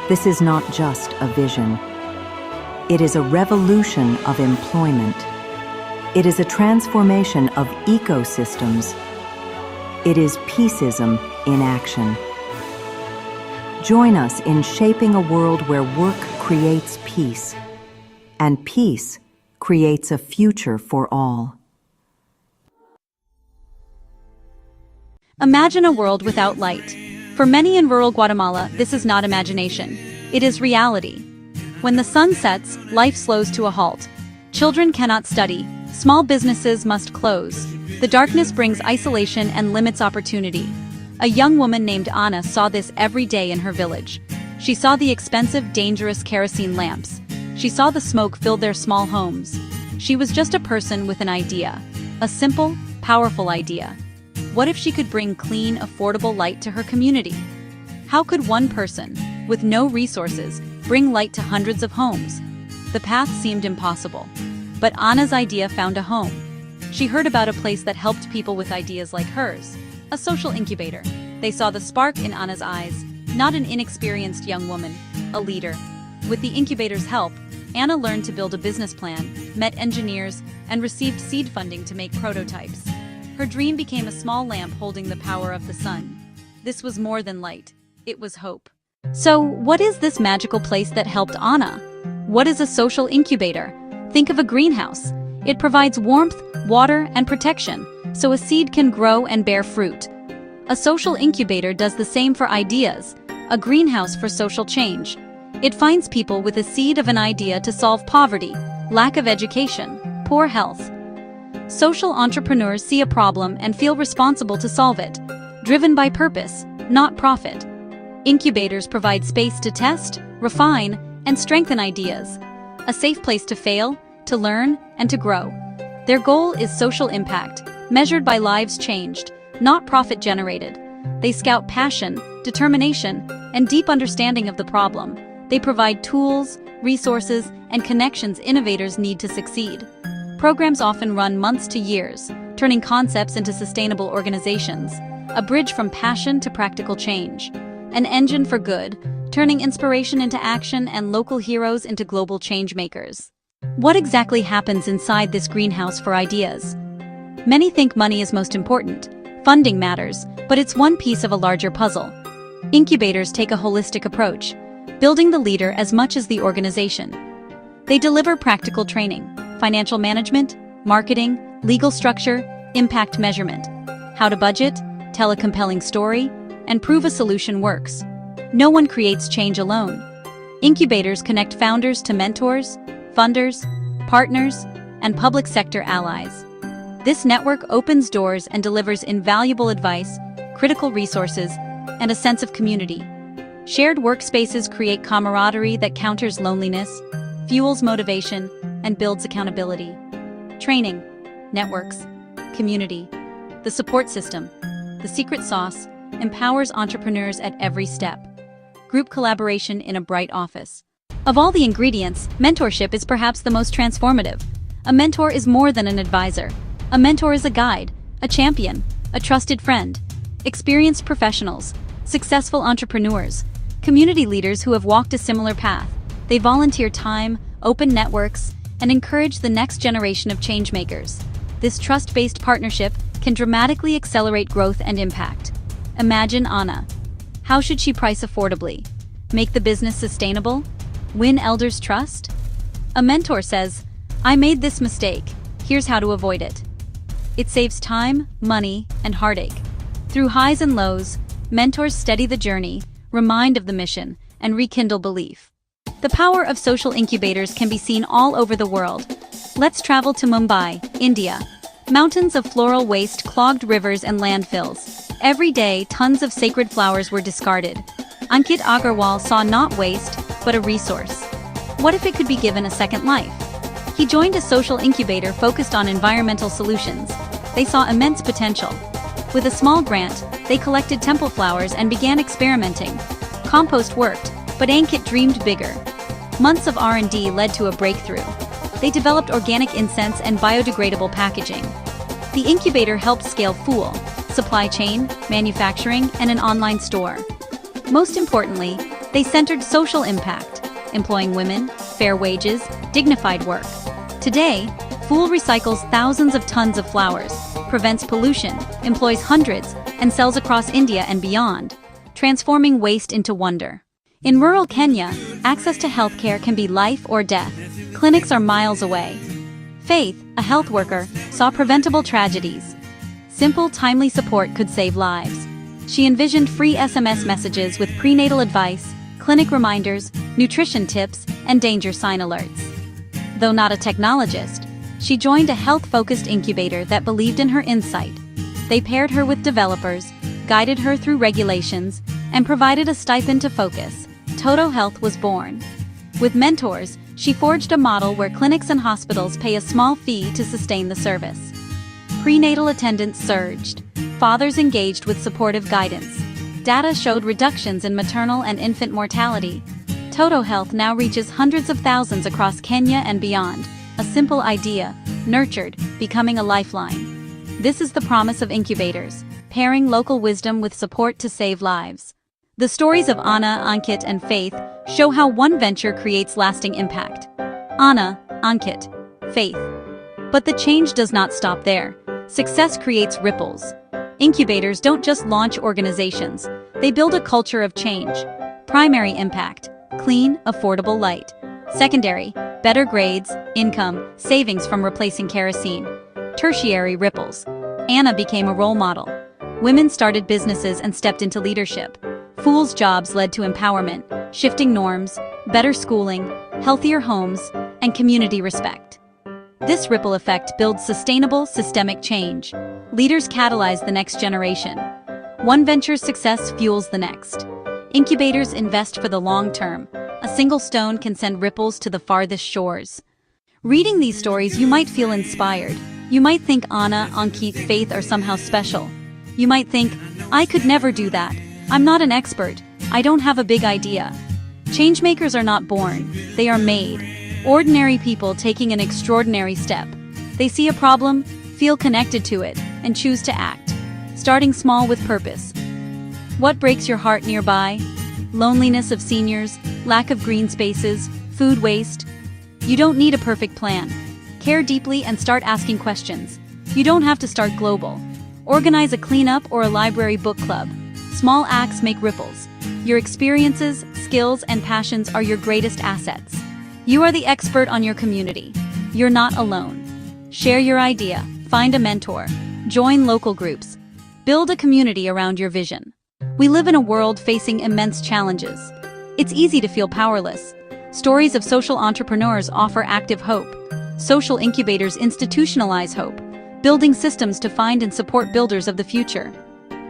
Speaker 8: This is not just a vision. It is a revolution of employment. It is a transformation of ecosystems. It is Peaceism in action. Join us in shaping a world where work creates peace, and peace creates a future for all.
Speaker 2: Imagine a world without light. For many in rural Guatemala, this is not imagination. It is reality. When the sun sets, life slows to a halt. Children cannot study. Small businesses must close. The darkness brings isolation and limits opportunity. A young woman named Anna saw this every day in her village. She saw the expensive, dangerous kerosene lamps. She saw the smoke fill their small homes. She was just a person with an idea. A simple, powerful idea. What if she could bring clean, affordable light to her community? How could one person, with no resources, bring light to hundreds of homes? The path seemed impossible. But Anna's idea found a home. She heard about a place that helped people with ideas like hers, a social incubator. They saw the spark in Anna's eyes, not an inexperienced young woman, a leader. With the incubator's help, Anna learned to build a business plan, met engineers, and received seed funding to make prototypes. Her dream became a small lamp holding the power of the sun. This was more than light. It was hope. So, what is this magical place that helped Anna? What is a social incubator? Think of a greenhouse. It provides warmth, water, and protection, so a seed can grow and bear fruit. A social incubator does the same for ideas, a greenhouse for social change. It finds people with a seed of an idea to solve poverty, lack of education, poor health. Social entrepreneurs see a problem and feel responsible to solve it, driven by purpose, not profit. Incubators provide space to test, refine, and strengthen ideas, a safe place to fail, to learn, and to grow. Their goal is social impact, measured by lives changed, not profit generated. They scout passion, determination, and deep understanding of the problem. They provide tools, resources, and connections innovators need to succeed. Programs often run months to years, turning concepts into sustainable organizations, a bridge from passion to practical change, an engine for good, turning inspiration into action and local heroes into global change makers. What exactly happens inside this greenhouse for ideas? Many think money is most important. Funding matters, but it's one piece of a larger puzzle. Incubators take a holistic approach, building the leader as much as the organization. They deliver practical training, financial management, marketing, legal structure, impact measurement, how to budget, tell a compelling story, and prove a solution works. No one creates change alone. Incubators connect founders to mentors, funders, partners, and public sector allies. This network opens doors and delivers invaluable advice, critical resources, and a sense of community. Shared workspaces create camaraderie that counters loneliness, fuels motivation, and builds accountability. Training, networks, community, the support system, the secret sauce, empowers entrepreneurs at every step. Group collaboration in a bright office. Of all the ingredients, mentorship is perhaps the most transformative. A mentor is more than an advisor. A mentor is a guide, a champion, a trusted friend, experienced professionals, successful entrepreneurs, community leaders who have walked a similar path. They volunteer time, open networks, and encourage the next generation of changemakers. This trust-based partnership can dramatically accelerate growth and impact. Imagine Anna. How should she price affordably? Make the business sustainable? Win elders' trust? A mentor says, "I made this mistake. Here's how to avoid it." It saves time, money, and heartache. Through highs and lows, mentors steady the journey, remind of the mission, and rekindle belief. The power of social incubators can be seen all over the world. Let's travel to Mumbai, India. Mountains of floral waste clogged rivers and landfills. Every day, tons of sacred flowers were discarded. Ankit Agarwal saw not waste, but a resource. What if it could be given a second life? He joined a social incubator focused on environmental solutions. They saw immense potential. With a small grant, they collected temple flowers and began experimenting. Compost worked, but Ankit dreamed bigger. Months of R&D led to a breakthrough. They developed organic incense and biodegradable packaging. The incubator helped scale Fool, supply chain, manufacturing, and an online store. Most importantly, they centered social impact, employing women, fair wages, dignified work. Today, Fool recycles thousands of tons of flowers, prevents pollution, employs hundreds, and sells across India and beyond, transforming waste into wonder. In rural Kenya, access to healthcare can be life or death. Clinics are miles away. Faith, a health worker, saw preventable tragedies. Simple, timely support could save lives. She envisioned free SMS messages with prenatal advice, clinic reminders, nutrition tips, and danger sign alerts. Though not a technologist, she joined a health-focused incubator that believed in her insight. They paired her with developers, guided her through regulations, and provided a stipend to focus. Toto Health was born. With mentors, she forged a model where clinics and hospitals pay a small fee to sustain the service. Prenatal attendance surged. Fathers engaged with supportive guidance. Data showed reductions in maternal and infant mortality. Toto Health now reaches hundreds of thousands across Kenya and beyond. A simple idea, nurtured, becoming a lifeline. This is the promise of incubators, pairing local wisdom with support to save lives. The stories of Anna, Ankit, and Faith show how one venture creates lasting impact. Anna, Ankit, Faith. But the change does not stop there. Success creates ripples. Incubators don't just launch organizations, they build a culture of change. Primary impact: clean, affordable light. Secondary: better grades, income, savings from replacing kerosene. Tertiary ripples: Anna became a role model. Women started businesses and stepped into leadership. Fool's jobs led to empowerment, shifting norms, better schooling, healthier homes, and community respect. This ripple effect builds sustainable, systemic change. Leaders catalyze the next generation. One venture's success fuels the next. Incubators invest for the long term. A single stone can send ripples to the farthest shores. Reading these stories, you might feel inspired. You might think Anna, Ankit, Faith are somehow special. You might think, I could never do that. I'm not an expert. I don't have a big idea. Changemakers are not born. They are made. Ordinary people taking an extraordinary step. They see a problem, feel connected to it, and choose to act. Starting small with purpose. What breaks your heart nearby? Loneliness of seniors, lack of green spaces, food waste. You don't need a perfect plan. Care deeply and start asking questions. You don't have to start global. Organize a cleanup or a library book club. Small acts make ripples. Your experiences, skills, and passions are your greatest assets. You are the expert on your community. You're not alone. Share your idea, find a mentor, join local groups, build a community around your vision. We live in a world facing immense challenges. It's easy to feel powerless. Stories of social entrepreneurs offer active hope. Social incubators institutionalize hope, building systems to find and support builders of the future.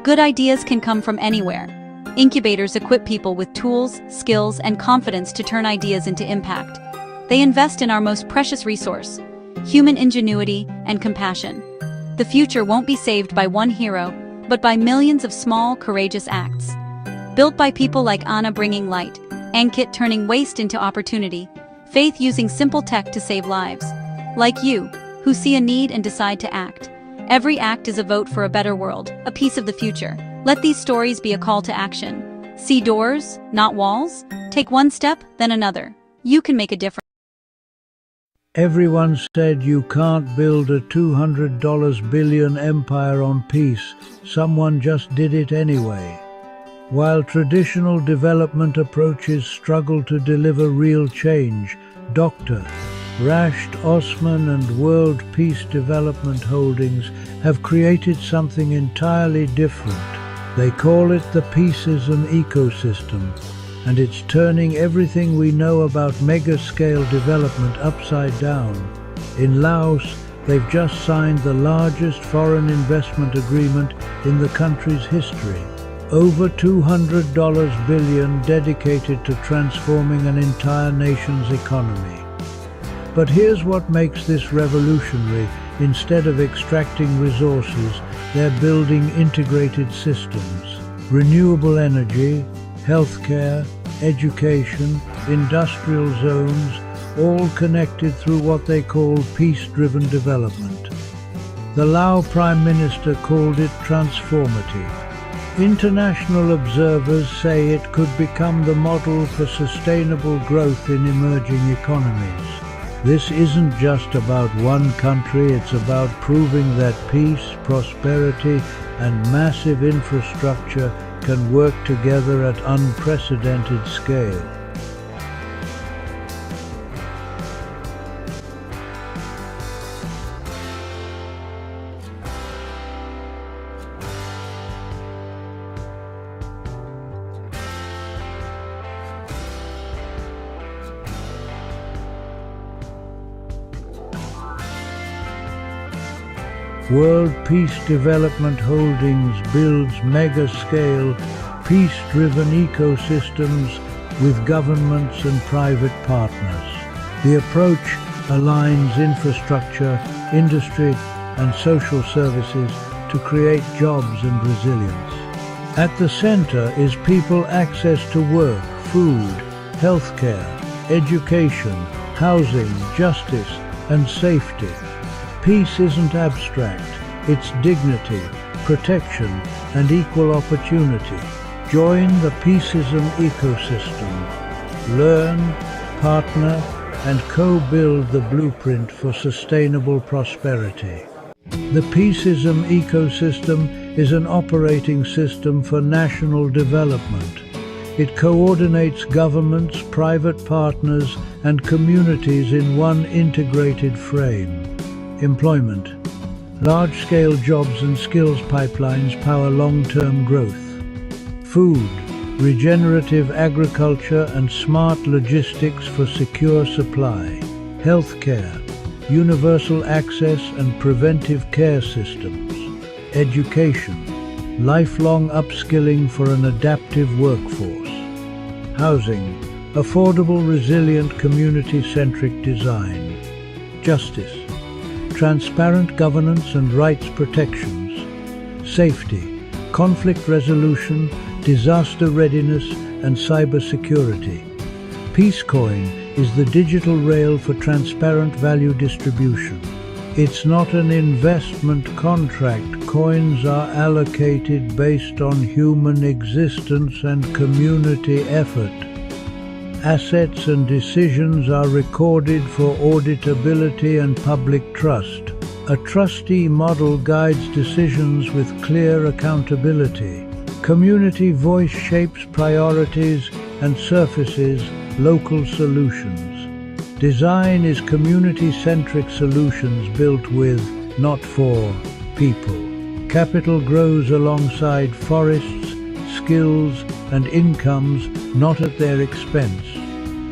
Speaker 2: Good ideas can come from anywhere. Incubators equip people with tools, skills, and confidence to turn ideas into impact. They invest in our most precious resource, human ingenuity and compassion. The future won't be saved by one hero, but by millions of small, courageous acts. Built by people like Anna bringing light, Ankit turning waste into opportunity, Faith using simple tech to save lives. Like you, who see a need and decide to act. Every act is a vote for a better world, a piece of the future. Let these stories be a call to action. See doors, not walls. Take one step, then another. You can make a difference.
Speaker 10: Everyone said you can't build a $200 billion empire on peace. Someone just did it anyway. While traditional development approaches struggle to deliver real change, Dr. Rashid Osman and World Peace Development Holdings have created something entirely different. They call it the Peaceism Ecosystem, and it's turning everything we know about mega-scale development upside down. In Laos, they've just signed the largest foreign investment agreement in the country's history. Over $200 billion dedicated to transforming an entire nation's economy. But here's what makes this revolutionary. Instead of extracting resources, they're building integrated systems. Renewable energy, healthcare, education, industrial zones, all connected through what they call peace-driven development. The Lao Prime Minister called it transformative. International observers say it could become the model for sustainable growth in emerging economies. This isn't just about one country, it's about proving that peace, prosperity, and massive infrastructure can work together at unprecedented scale. World Peace Development Holdings builds mega-scale, peace-driven ecosystems with governments and private partners. The approach aligns infrastructure, industry, and social services to create jobs and resilience. At the center is people access to work, food, healthcare, education, housing, justice, and safety. Peace isn't abstract, it's dignity, protection, and equal opportunity. Join the Peaceism Ecosystem. Learn, partner, and co-build the blueprint for sustainable prosperity. The Peaceism Ecosystem is an operating system for national development. It coordinates governments, private partners, and communities in one integrated frame. Employment. Large-scale jobs and skills pipelines power long-term growth. Food. Regenerative agriculture and smart logistics for secure supply. Healthcare. Universal access and preventive care systems. Education. Lifelong upskilling for an adaptive workforce. Housing. Affordable, resilient, community-centric design. Justice. Transparent governance and rights protections. Safety, conflict resolution, disaster readiness, and cybersecurity. Peacecoin is the digital rail for transparent value distribution. It's not an investment contract. Coins are allocated based on human existence and community effort. Assets and decisions are recorded for auditability and public trust. A trustee model guides decisions with clear accountability. Community voice shapes priorities and surfaces local solutions. Design is community-centric solutions built with, not for, people. Capital grows alongside forests, skills, and incomes, not at their expense.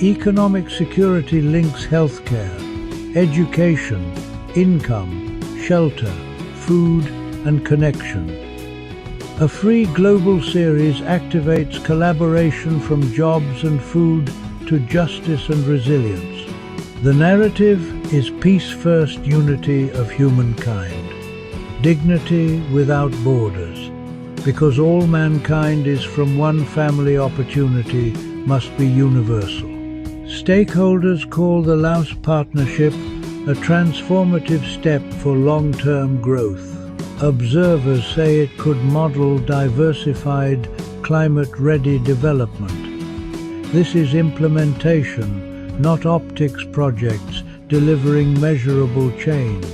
Speaker 10: Economic security links healthcare, education, income, shelter, food, and connection. A free global series activates collaboration from jobs and food to justice and resilience. The narrative is peace-first unity of humankind, dignity without borders, because all mankind is from one family. Opportunity must be universal. Stakeholders call the Laos Partnership a transformative step for long-term growth. Observers say it could model diversified, climate-ready development. This is implementation, not optics projects delivering measurable change.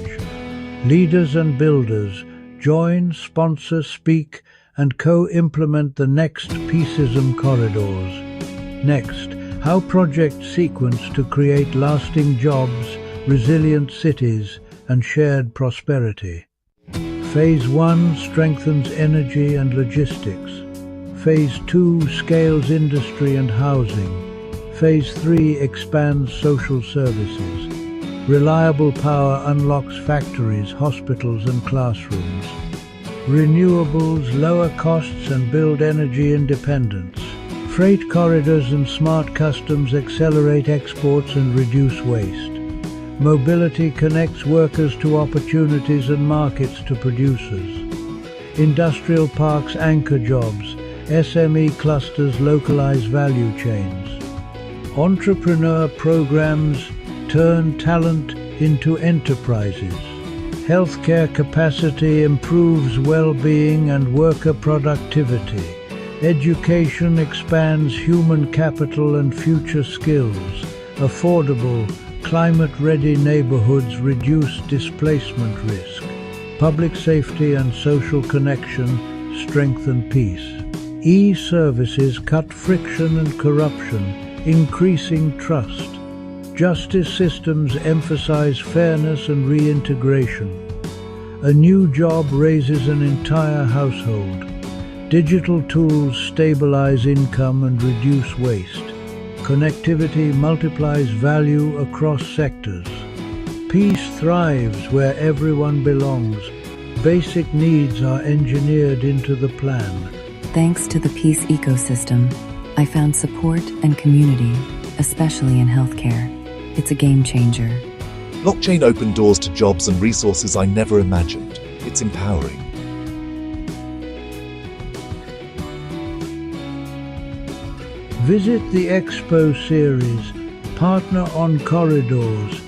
Speaker 10: Leaders and builders join, sponsor, speak, and co-implement the next Peaceism corridors. Next, how projects sequence to create lasting jobs, resilient cities, and shared prosperity. Phase 1 strengthens energy and logistics. Phase 2 scales industry and housing. Phase 3 expands social services. Reliable power unlocks factories, hospitals, and classrooms. Renewables lower costs and build energy independence. Freight corridors and smart customs accelerate exports and reduce waste. Mobility connects workers to opportunities and markets to producers. Industrial parks anchor jobs. SME clusters localize value chains. Entrepreneur programs turn talent into enterprises. Healthcare capacity improves well-being and worker productivity. Education expands human capital and future skills. Affordable, climate-ready neighborhoods reduce displacement risk. Public safety and social connection strengthen peace. E-services cut friction and corruption, increasing trust. Justice systems emphasize fairness and reintegration. A new job raises an entire household. Digital tools stabilize income and reduce waste. Connectivity multiplies value across sectors. Peace thrives where everyone belongs. Basic needs are engineered into the plan.
Speaker 8: Thanks to the Peace Ecosystem, I found support and community, especially in healthcare. It's a game changer.
Speaker 11: Blockchain opened doors to jobs and resources I never imagined. It's empowering.
Speaker 10: Visit the Expo series, Partner on Corridors.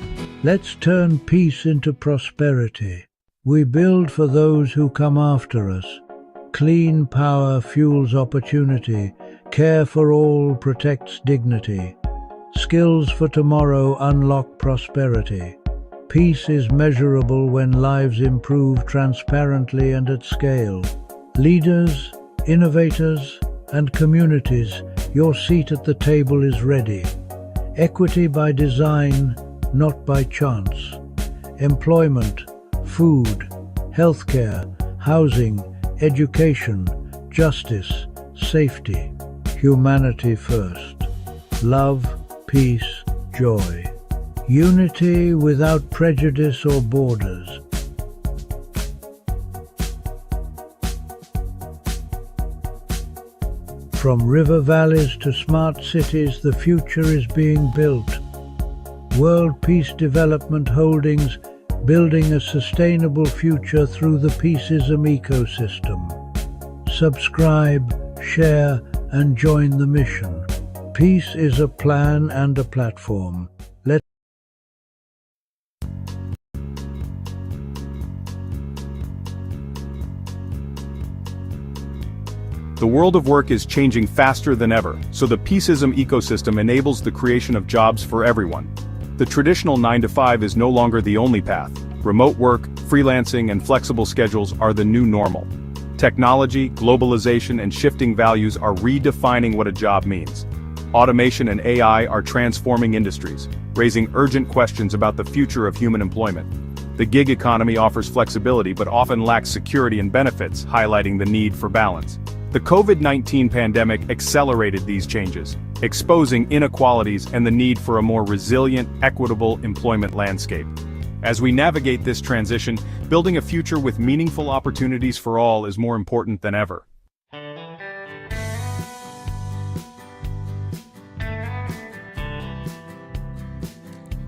Speaker 10: Let's turn peace into prosperity. We build for those who come after us. Clean power fuels opportunity. Care for all protects dignity. Skills for tomorrow unlock prosperity. Peace is measurable when lives improve transparently and at scale. Leaders, innovators, and communities, your seat at the table is ready. Equity by design, not by chance. Employment, food, healthcare, housing, education, justice, safety. Humanity first. Love, peace, joy. Unity without prejudice or borders. From river valleys to smart cities, the future is being built. World Peace Development Holdings, building a sustainable future through the Peaceism Ecosystem. Subscribe, share, and join the mission. Peace is a plan and a platform.
Speaker 12: The world of work is changing faster than ever, so the Peaceism ecosystem enables the creation of jobs for everyone. The traditional 9-to-5 is no longer the only path. Remote work, freelancing, and flexible schedules are the new normal. Technology, globalization, and shifting values are redefining what a job means. Automation and AI are transforming industries, raising urgent questions about the future of human employment. The gig economy offers flexibility but often lacks security and benefits, highlighting the need for balance. The COVID-19 pandemic accelerated these changes, exposing inequalities and the need for a more resilient, equitable employment landscape. As we navigate this transition, building a future with meaningful opportunities for all is more important than ever.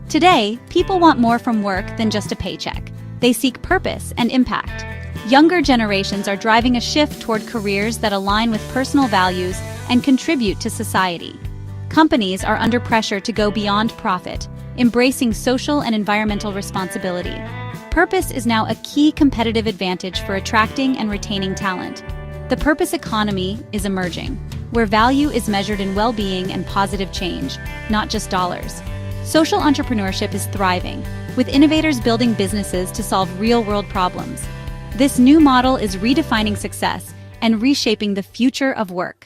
Speaker 2: Today, people want more from work than just a paycheck. They seek purpose and impact. Younger generations are driving a shift toward careers that align with personal values and contribute to society. Companies are under pressure to go beyond profit, embracing social and environmental responsibility. Purpose is now a key competitive advantage for attracting and retaining talent. The purpose economy is emerging, where value is measured in well-being and positive change, not just dollars. Social entrepreneurship is thriving, with innovators building businesses to solve real-world problems. This new model is redefining success and reshaping the future of work.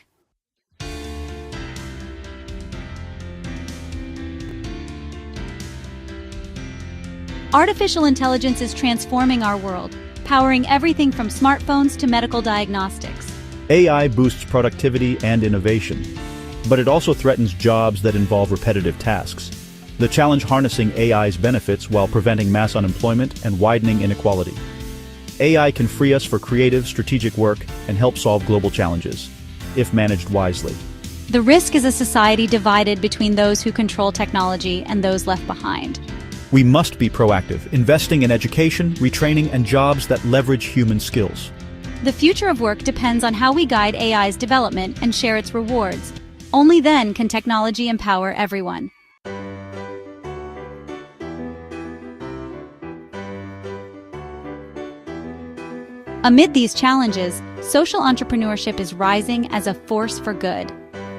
Speaker 2: Artificial intelligence is transforming our world, powering everything from smartphones to medical diagnostics.
Speaker 7: AI boosts productivity and innovation, but it also threatens jobs that involve repetitive tasks. The challenge harnessing AI's benefits while preventing mass unemployment and widening inequality. AI can free us for creative, strategic work and help solve global challenges, if managed wisely.
Speaker 2: The risk is a society divided between those who control technology and those left behind.
Speaker 7: We must be proactive, investing in education, retraining, and jobs that leverage human skills.
Speaker 2: The future of work depends on how we guide AI's development and share its rewards. Only then can technology empower everyone. Amid these challenges, social entrepreneurship is rising as a force for good.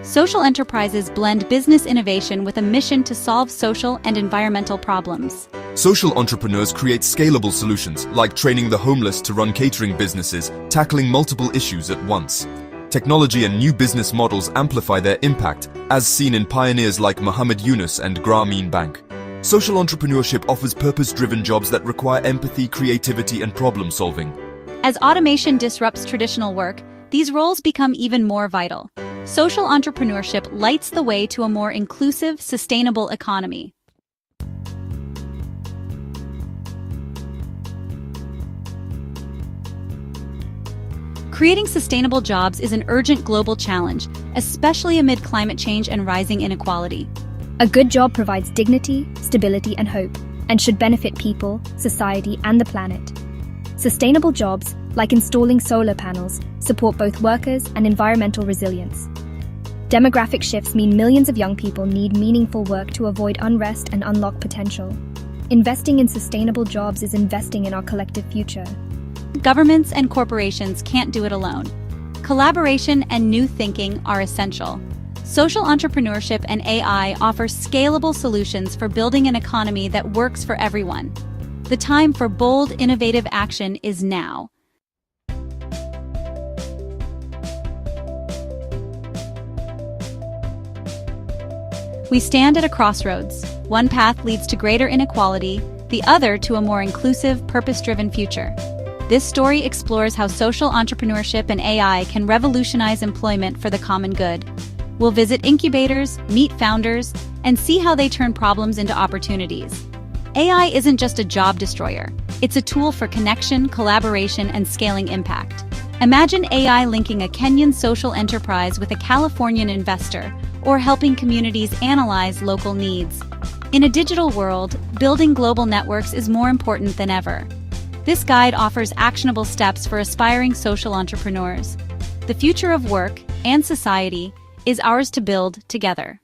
Speaker 2: Social enterprises blend business innovation with a mission to solve social and environmental problems.
Speaker 4: Social entrepreneurs create scalable solutions, like training the homeless to run catering businesses, tackling multiple issues at once. Technology and new business models amplify their impact, as seen in pioneers like Muhammad Yunus and Grameen Bank. Social entrepreneurship offers purpose-driven jobs that require empathy, creativity, and problem-solving.
Speaker 2: As automation disrupts traditional work, these roles become even more vital. Social entrepreneurship lights the way to a more inclusive, sustainable economy. Creating sustainable jobs is an urgent global challenge, especially amid climate change and rising inequality.
Speaker 5: A good job provides dignity, stability, and hope, and should benefit people, society, and the planet. Sustainable jobs, like installing solar panels, support both workers and environmental resilience. Demographic shifts mean millions of young people need meaningful work to avoid unrest and unlock potential. Investing in sustainable jobs is investing in our collective future.
Speaker 2: Governments and corporations can't do it alone. Collaboration and new thinking are essential. Social entrepreneurship and AI offer scalable solutions for building an economy that works for everyone. The time for bold, innovative action is now. We stand at a crossroads. One path leads to greater inequality, the other to a more inclusive, purpose-driven future. This story explores how social entrepreneurship and AI can revolutionize employment for the common good. We'll visit incubators, meet founders, and see how they turn problems into opportunities. AI isn't just a job destroyer. It's a tool for connection, collaboration, and scaling impact. Imagine AI linking a Kenyan social enterprise with a Californian investor, or helping communities analyze local needs. In a digital world, building global networks is more important than ever. This guide offers actionable steps for aspiring social entrepreneurs. The future of work and society is ours to build together.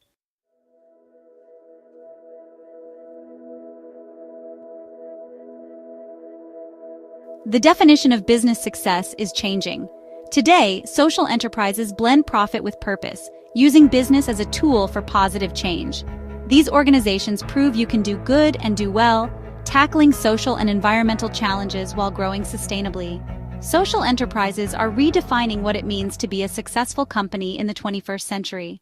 Speaker 2: The definition of business success is changing. Today, social enterprises blend profit with purpose, using business as a tool for positive change. These organizations prove you can do good and do well, tackling social and environmental challenges while growing sustainably. Social enterprises are redefining what it means to be a successful company in the 21st century.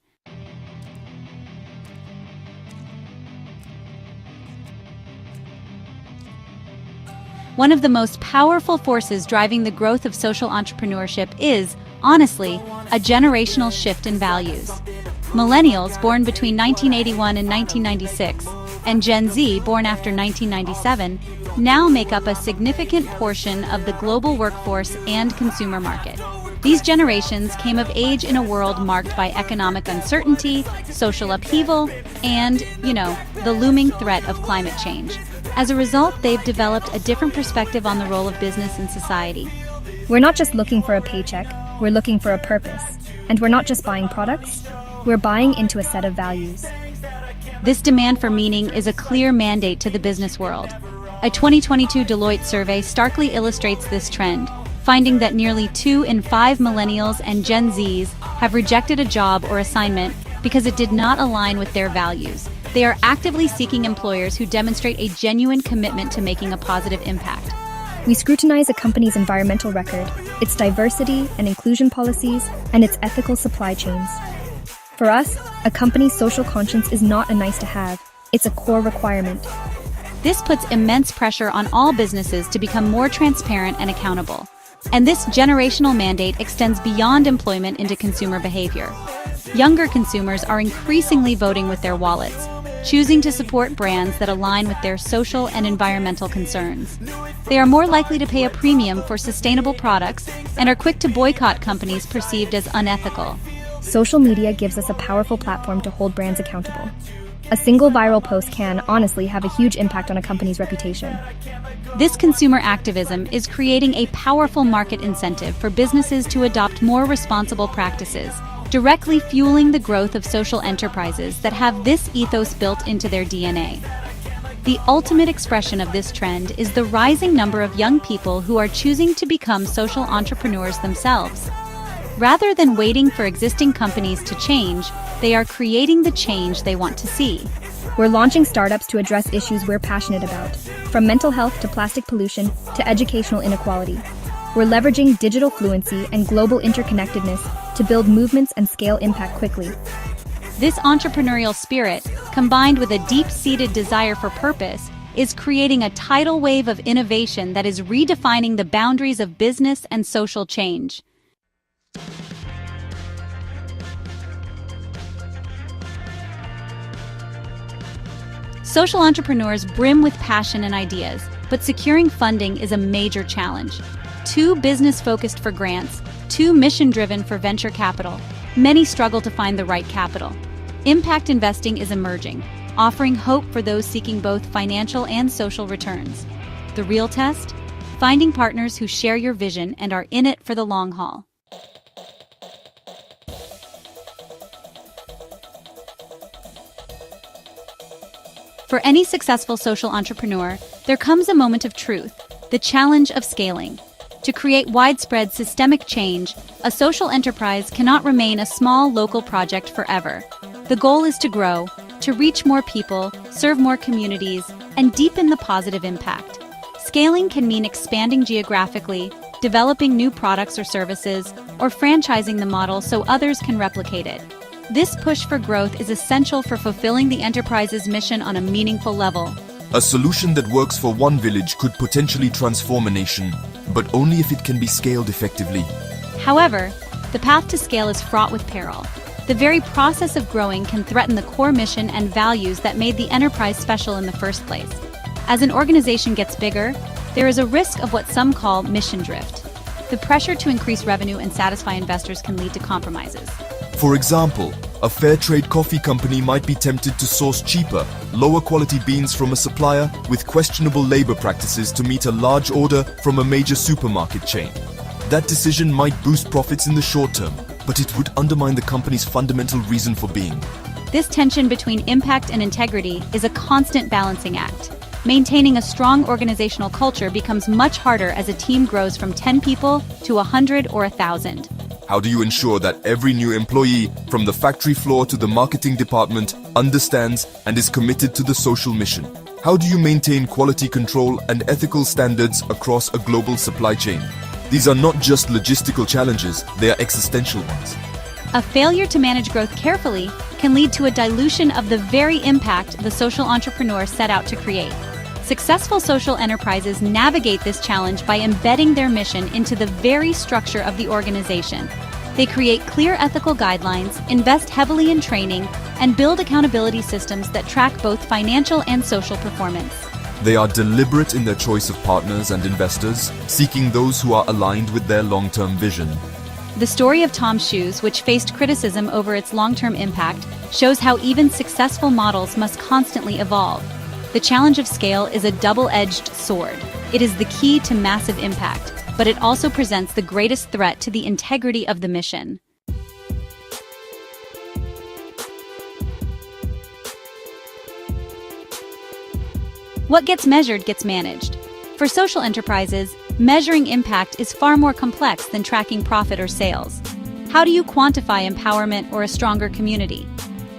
Speaker 2: One of the most powerful forces driving the growth of social entrepreneurship is, honestly, a generational shift in values. Millennials born between 1981 and 1996, and Gen Z born after 1997, now make up a significant portion of the global workforce and consumer market. These generations came of age in a world marked by economic uncertainty, social upheaval, and, the looming threat of climate change. As a result, they've developed a different perspective on the role of business in society.
Speaker 5: We're not just looking for a paycheck, we're looking for a purpose. And we're not just buying products, we're buying into a set of values.
Speaker 2: This demand for meaning is a clear mandate to the business world. A 2022 Deloitte survey starkly illustrates this trend, finding that nearly 2 in 5 millennials and Gen Zs have rejected a job or assignment because it did not align with their values. They are actively seeking employers who demonstrate a genuine commitment to making a positive impact.
Speaker 5: We scrutinize a company's environmental record, its diversity and inclusion policies, and its ethical supply chains. For us, a company's social conscience is not a nice-to-have, it's a core requirement.
Speaker 2: This puts immense pressure on all businesses to become more transparent and accountable. And this generational mandate extends beyond employment into consumer behavior. Younger consumers are increasingly voting with their wallets, choosing to support brands that align with their social and environmental concerns. They are more likely to pay a premium for sustainable products and are quick to boycott companies perceived as unethical.
Speaker 5: Social media gives us a powerful platform to hold brands accountable. A single viral post can, honestly, have a huge impact on a company's reputation.
Speaker 2: This consumer activism is creating a powerful market incentive for businesses to adopt more responsible practices, directly fueling the growth of social enterprises that have this ethos built into their DNA. The ultimate expression of this trend is the rising number of young people who are choosing to become social entrepreneurs themselves. Rather than waiting for existing companies to change, they are creating the change they want to see.
Speaker 5: We're launching startups to address issues we're passionate about, from mental health to plastic pollution to educational inequality. We're leveraging digital fluency and global interconnectedness to build movements and scale impact quickly.
Speaker 2: This entrepreneurial spirit, combined with a deep-seated desire for purpose, is creating a tidal wave of innovation that is redefining the boundaries of business and social change. Social entrepreneurs brim with passion and ideas, but securing funding is a major challenge. Too business-focused for grants, too mission-driven for venture capital, many struggle to find the right capital. Impact investing is emerging, offering hope for those seeking both financial and social returns. The real test? Finding partners who share your vision and are in it for the long haul. For any successful social entrepreneur, there comes a moment of truth, the challenge of scaling. To create widespread systemic change, a social enterprise cannot remain a small local project forever. The goal is to grow, to reach more people, serve more communities, and deepen the positive impact. Scaling can mean expanding geographically, developing new products or services, or franchising the model so others can replicate it. This push for growth is essential for fulfilling the enterprise's mission on a meaningful level.
Speaker 4: A solution that works for one village could potentially transform a nation, but only if it can be scaled effectively.
Speaker 2: However, the path to scale is fraught with peril. The very process of growing can threaten the core mission and values that made the enterprise special in the first place. As an organization gets bigger, there is a risk of what some call mission drift. The pressure to increase revenue and satisfy investors can lead to compromises.
Speaker 4: For example, a fair trade coffee company might be tempted to source cheaper, lower quality beans from a supplier with questionable labor practices to meet a large order from a major supermarket chain. That decision might boost profits in the short term, but it would undermine the company's fundamental reason for being.
Speaker 2: This tension between impact and integrity is a constant balancing act. Maintaining a strong organizational culture becomes much harder as a team grows from 10 people to 100 or 1,000.
Speaker 4: How do you ensure that every new employee, from the factory floor to the marketing department, understands and is committed to the social mission? How do you maintain quality control and ethical standards across a global supply chain? These are not just logistical challenges, they are existential ones.
Speaker 2: A failure to manage growth carefully can lead to a dilution of the very impact the social entrepreneur set out to create. Successful social enterprises navigate this challenge by embedding their mission into the very structure of the organization. They create clear ethical guidelines, invest heavily in training, and build accountability systems that track both financial and social performance.
Speaker 4: They are deliberate in their choice of partners and investors, seeking those who are aligned with their long-term vision.
Speaker 2: The story of Tom's Shoes, which faced criticism over its long-term impact, shows how even successful models must constantly evolve. The challenge of scale is a double-edged sword. It is the key to massive impact, but it also presents the greatest threat to the integrity of the mission. What gets measured gets managed. For social enterprises, measuring impact is far more complex than tracking profit or sales. How do you quantify empowerment or a stronger community?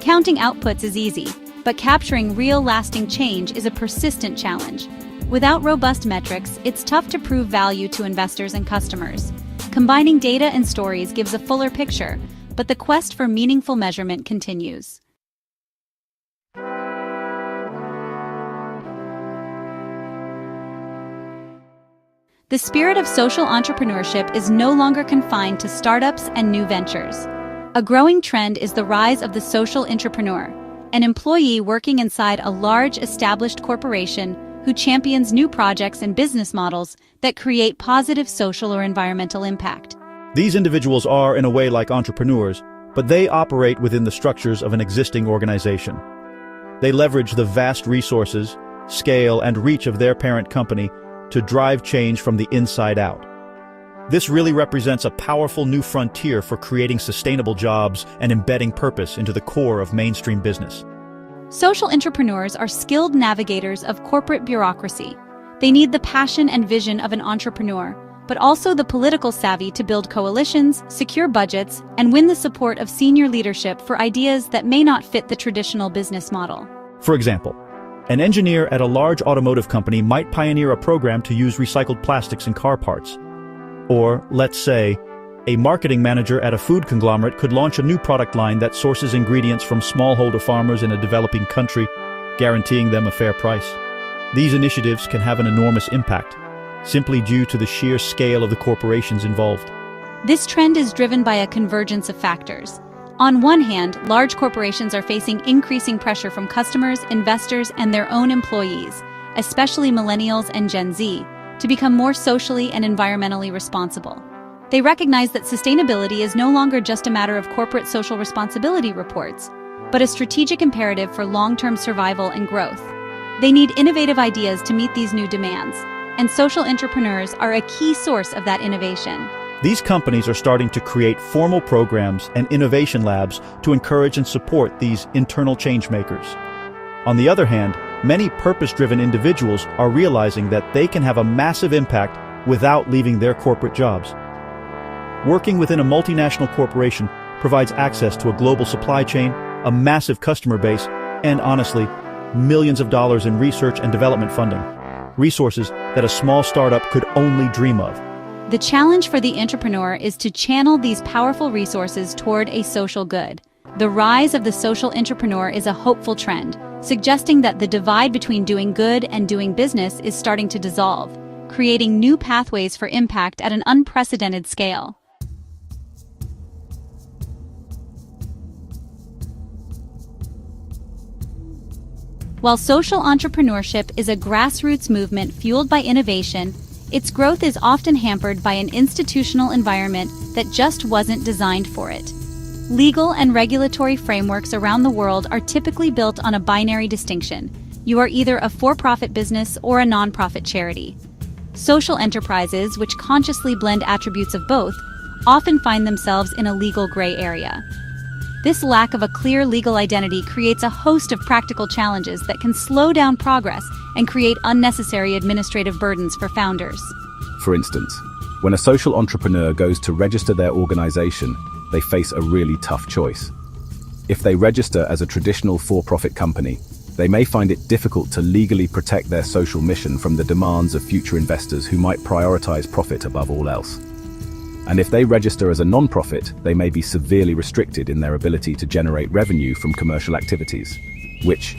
Speaker 2: Counting outputs is easy, but capturing real lasting change is a persistent challenge. Without robust metrics, it's tough to prove value to investors and customers. Combining data and stories gives a fuller picture, but the quest for meaningful measurement continues. The spirit of social entrepreneurship is no longer confined to startups and new ventures. A growing trend is the rise of the social entrepreneur, an employee working inside a large established corporation who champions new projects and business models that create positive social or environmental impact.
Speaker 7: These individuals are, in a way, like entrepreneurs, but they operate within the structures of an existing organization. They leverage the vast resources, scale, and reach of their parent company to drive change from the inside out. This really represents a powerful new frontier for creating sustainable jobs and embedding purpose into the core of mainstream business.
Speaker 2: Social entrepreneurs are skilled navigators of corporate bureaucracy. They need the passion and vision of an entrepreneur, but also the political savvy to build coalitions, secure budgets, and win the support of senior leadership for ideas that may not fit the traditional business model.
Speaker 7: For example, an engineer at a large automotive company might pioneer a program to use recycled plastics in car parts. Or, let's say, a marketing manager at a food conglomerate could launch a new product line that sources ingredients from smallholder farmers in a developing country, guaranteeing them a fair price. These initiatives can have an enormous impact, simply due to the sheer scale of the corporations involved.
Speaker 2: This trend is driven by a convergence of factors. On one hand, large corporations are facing increasing pressure from customers, investors, and their own employees, especially millennials and Gen Z, to become more socially and environmentally responsible. They recognize that sustainability is no longer just a matter of corporate social responsibility reports, but a strategic imperative for long-term survival and growth. They need innovative ideas to meet these new demands, and social entrepreneurs are a key source of that innovation.
Speaker 7: These companies are starting to create formal programs and innovation labs to encourage and support these internal change makers. On the other hand, many purpose-driven individuals are realizing that they can have a massive impact without leaving their corporate jobs. Working within a multinational corporation provides access to a global supply chain, a massive customer base, and honestly, millions of dollars in research and development funding, resources that a small startup could only dream of.
Speaker 2: The challenge for the entrepreneur is to channel these powerful resources toward a social good. The rise of the social entrepreneur is a hopeful trend, suggesting that the divide between doing good and doing business is starting to dissolve, creating new pathways for impact at an unprecedented scale. While social entrepreneurship is a grassroots movement fueled by innovation, its growth is often hampered by an institutional environment that just wasn't designed for it. Legal and regulatory frameworks around the world are typically built on a binary distinction. You are either a for-profit business or a non-profit charity. Social enterprises, which consciously blend attributes of both, often find themselves in a legal gray area. This lack of a clear legal identity creates a host of practical challenges that can slow down progress and create unnecessary administrative burdens for founders.
Speaker 6: For instance, when a social entrepreneur goes to register their organization, they face a really tough choice. If they register as a traditional for-profit company, they may find it difficult to legally protect their social mission from the demands of future investors who might prioritize profit above all else. And if they register as a non-profit, they may be severely restricted in their ability to generate revenue from commercial activities, which,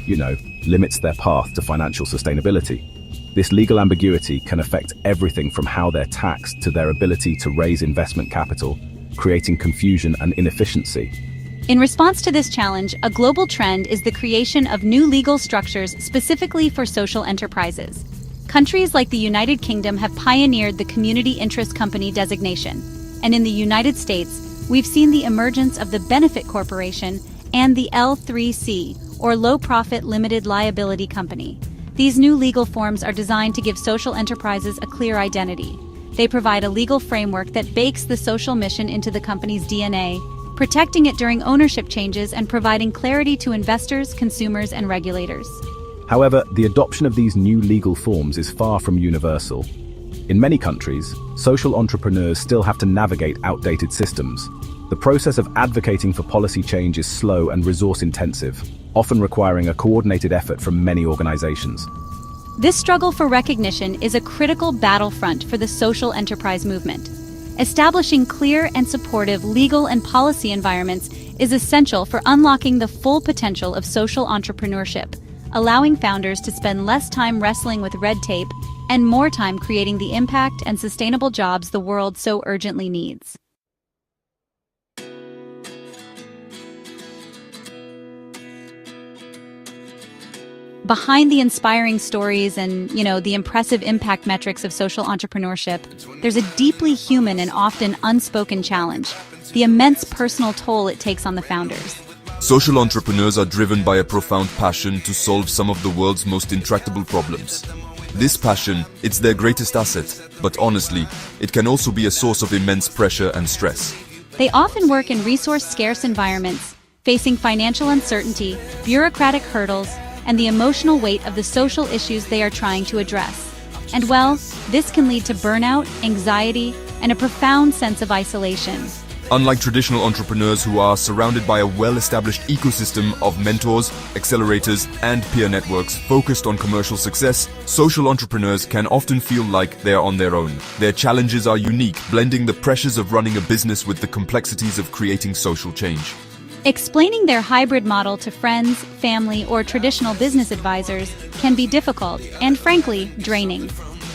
Speaker 6: limits their path to financial sustainability. This legal ambiguity can affect everything from how they're taxed to their ability to raise investment capital, creating confusion and inefficiency.
Speaker 2: In response to this challenge, a global trend is the creation of new legal structures specifically for social enterprises. Countries like the United Kingdom have pioneered the Community Interest Company designation, and in the United States, we've seen the emergence of the Benefit Corporation and the L3C, or Low Profit Limited Liability Company. These new legal forms are designed to give social enterprises a clear identity. They provide a legal framework that bakes the social mission into the company's DNA, protecting it during ownership changes and providing clarity to investors, consumers, and regulators.
Speaker 6: However, the adoption of these new legal forms is far from universal. In many countries, social entrepreneurs still have to navigate outdated systems. The process of advocating for policy change is slow and resource-intensive, often requiring a coordinated effort from many organizations.
Speaker 2: This struggle for recognition is a critical battlefront for the social enterprise movement. Establishing clear and supportive legal and policy environments is essential for unlocking the full potential of social entrepreneurship, allowing founders to spend less time wrestling with red tape and more time creating the impact and sustainable jobs the world so urgently needs. Behind the inspiring stories and, the impressive impact metrics of social entrepreneurship, there's a deeply human and often unspoken challenge: the immense personal toll it takes on the founders.
Speaker 4: Social entrepreneurs are driven by a profound passion to solve some of the world's most intractable problems. This passion, it's their greatest asset, but honestly, it can also be a source of immense pressure and stress.
Speaker 2: They often work in resource-scarce environments, facing financial uncertainty, bureaucratic hurdles, and the emotional weight of the social issues they are trying to address. And this can lead to burnout, anxiety, and a profound sense of isolation.
Speaker 4: Unlike traditional entrepreneurs who are surrounded by a well-established ecosystem of mentors, accelerators, and peer networks focused on commercial success, social entrepreneurs can often feel like they are on their own. Their challenges are unique, blending the pressures of running a business with the complexities of creating social change.
Speaker 2: Explaining their hybrid model to friends, family, or traditional business advisors can be difficult and, frankly, draining.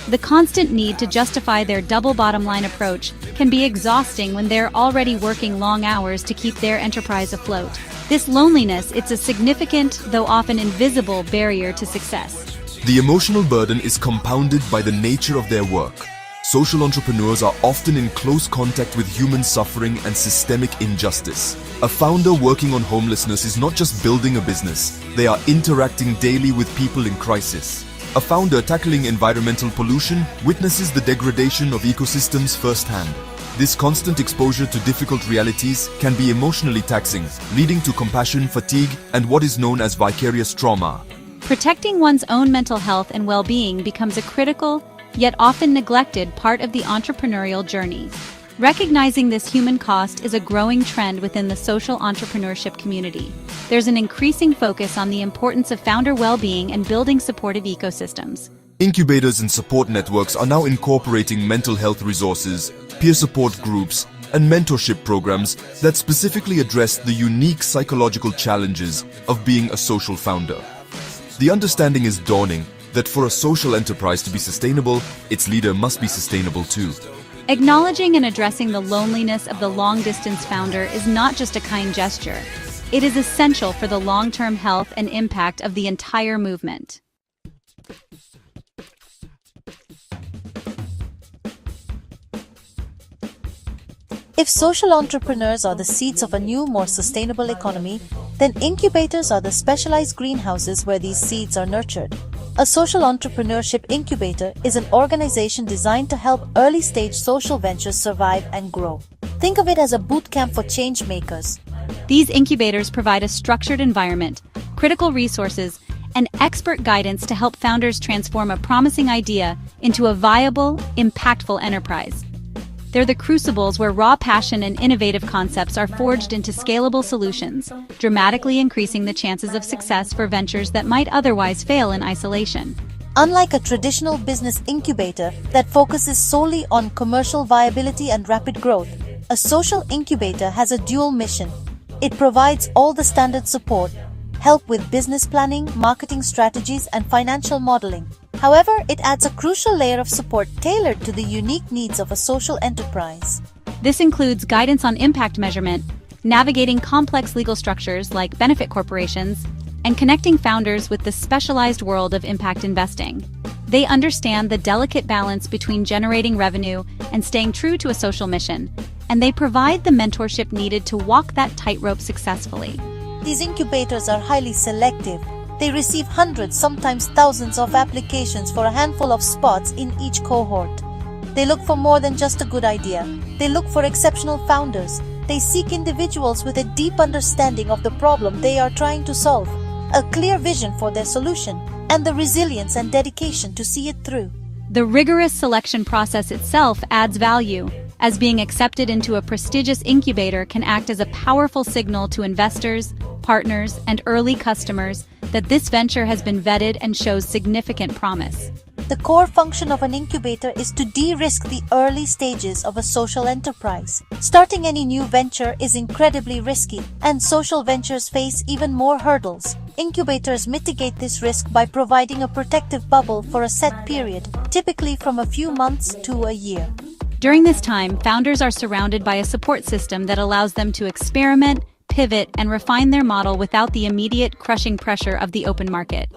Speaker 2: The constant need to justify their double bottom-line approach can be exhausting when they're already working long hours to keep their enterprise afloat. This loneliness, it's a significant, though often invisible, barrier to success.
Speaker 4: The emotional burden is compounded by the nature of their work. Social entrepreneurs are often in close contact with human suffering and systemic injustice. A founder working on homelessness is not just building a business, they are interacting daily with people in crisis. A founder tackling environmental pollution witnesses the degradation of ecosystems firsthand. This constant exposure to difficult realities can be emotionally taxing, leading to compassion fatigue and what is known as vicarious trauma.
Speaker 2: Protecting one's own mental health and well-being becomes a critical, yet often neglected part of the entrepreneurial journey. Recognizing this human cost is a growing trend within the social entrepreneurship community. There's an increasing focus on the importance of founder well-being and building supportive ecosystems.
Speaker 4: Incubators and support networks are now incorporating mental health resources, peer support groups, and mentorship programs that specifically address the unique psychological challenges of being a social founder. The understanding is dawning that for a social enterprise to be sustainable, its leader must be sustainable too.
Speaker 2: Acknowledging and addressing the loneliness of the long-distance founder is not just a kind gesture. It is essential for the long-term health and impact of the entire movement.
Speaker 3: If social entrepreneurs are the seeds of a new, more sustainable economy, then incubators are the specialized greenhouses where these seeds are nurtured. A social entrepreneurship incubator is an organization designed to help early-stage social ventures survive and grow. Think of it as a boot camp for change makers.
Speaker 2: These incubators provide a structured environment, critical resources, and expert guidance to help founders transform a promising idea into a viable, impactful enterprise. They're the crucibles where raw passion and innovative concepts are forged into scalable solutions, dramatically increasing the chances of success for ventures that might otherwise fail in isolation.
Speaker 3: Unlike a traditional business incubator that focuses solely on commercial viability and rapid growth, a social incubator has a dual mission. It provides all the standard support, help with business planning, marketing strategies, and financial modeling. However, it adds a crucial layer of support tailored to the unique needs of a social enterprise.
Speaker 2: This includes guidance on impact measurement, navigating complex legal structures like benefit corporations, and connecting founders with the specialized world of impact investing. They understand the delicate balance between generating revenue and staying true to a social mission, and they provide the mentorship needed to walk that tightrope successfully.
Speaker 3: These incubators are highly selective. They receive hundreds, sometimes thousands of applications for a handful of spots in each cohort. They look for more than just a good idea. They look for exceptional founders. They seek individuals with a deep understanding of the problem they are trying to solve, a clear vision for their solution, and the resilience and dedication to see it through.
Speaker 2: The rigorous selection process itself adds value, as being accepted into a prestigious incubator can act as a powerful signal to investors, partners, and early customers that this venture has been vetted and shows significant promise.
Speaker 3: The core function of an incubator is to de-risk the early stages of a social enterprise. Starting any new venture is incredibly risky, and social ventures face even more hurdles. Incubators mitigate this risk by providing a protective bubble for a set period, typically from a few months to a year.
Speaker 2: During this time, founders are surrounded by a support system that allows them to experiment, pivot, and refine their model without the immediate crushing pressure of the open market.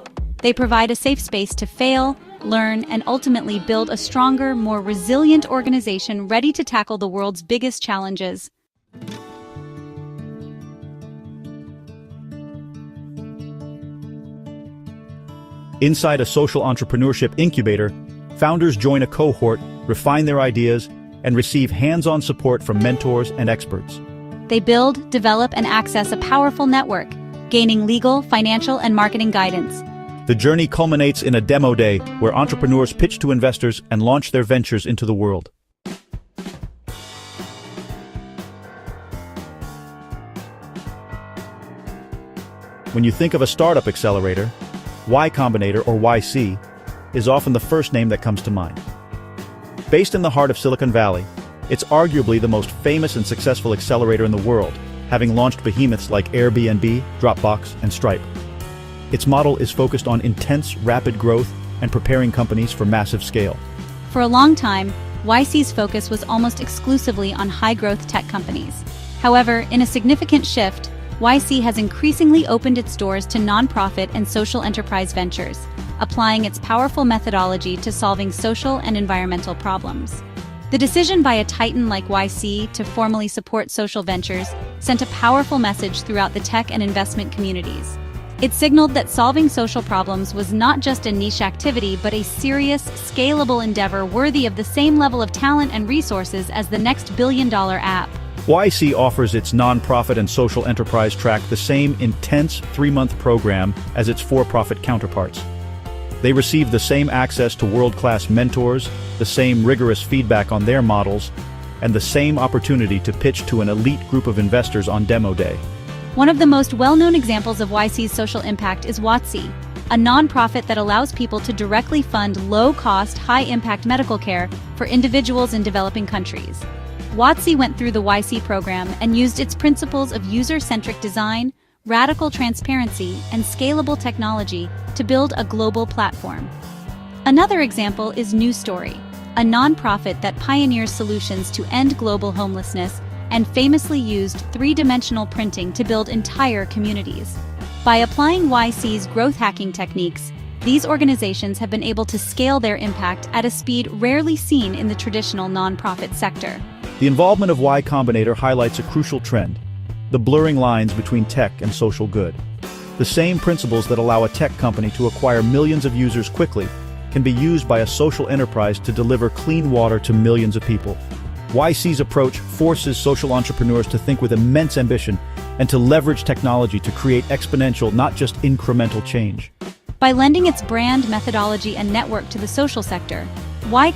Speaker 2: They provide a safe space to fail, learn, and ultimately build a stronger, more resilient organization ready to tackle the world's biggest challenges.
Speaker 7: Inside a social entrepreneurship incubator, founders join a cohort, refine their ideas, and receive hands-on support from mentors and experts.
Speaker 2: They build, develop, and access a powerful network, gaining legal, financial, and marketing guidance.
Speaker 7: The journey culminates in a demo day where entrepreneurs pitch to investors and launch their ventures into the world. When you think of a startup accelerator, Y Combinator, or YC, is often the first name that comes to mind. Based in the heart of Silicon Valley, it's arguably the most famous and successful accelerator in the world, having launched behemoths like Airbnb, Dropbox, and Stripe. Its model is focused on intense, rapid growth and preparing companies for massive scale.
Speaker 2: For a long time, YC's focus was almost exclusively on high-growth tech companies. However, in a significant shift, YC has increasingly opened its doors to nonprofit and social enterprise ventures, applying its powerful methodology to solving social and environmental problems. The decision by a titan like YC to formally support social ventures sent a powerful message throughout the tech and investment communities. It signaled that solving social problems was not just a niche activity, but a serious, scalable endeavor worthy of the same level of talent and resources as the next billion-dollar app.
Speaker 7: YC offers its nonprofit and social enterprise track the same intense 3-month program as its for-profit counterparts. They receive the same access to world-class mentors, the same rigorous feedback on their models, and the same opportunity to pitch to an elite group of investors on demo day.
Speaker 2: One of the most well-known examples of YC's social impact is WOTC, a nonprofit that allows people to directly fund low-cost, high-impact medical care for individuals in developing countries. WOTC went through the YC program and used its principles of user-centric design, radical transparency, and scalable technology to build a global platform. Another example is New Story, a nonprofit that pioneers solutions to end global homelessness and famously used three-dimensional printing to build entire communities. By applying YC's growth hacking techniques, these organizations have been able to scale their impact at a speed rarely seen in the traditional nonprofit sector.
Speaker 7: The involvement of Y Combinator highlights a crucial trend: the blurring lines between tech and social good. The same principles that allow a tech company to acquire millions of users quickly can be used by a social enterprise to deliver clean water to millions of people. YC's approach forces social entrepreneurs to think with immense ambition and to leverage technology to create exponential, not just incremental change.
Speaker 2: By lending its brand, methodology, and network to the social sector, Y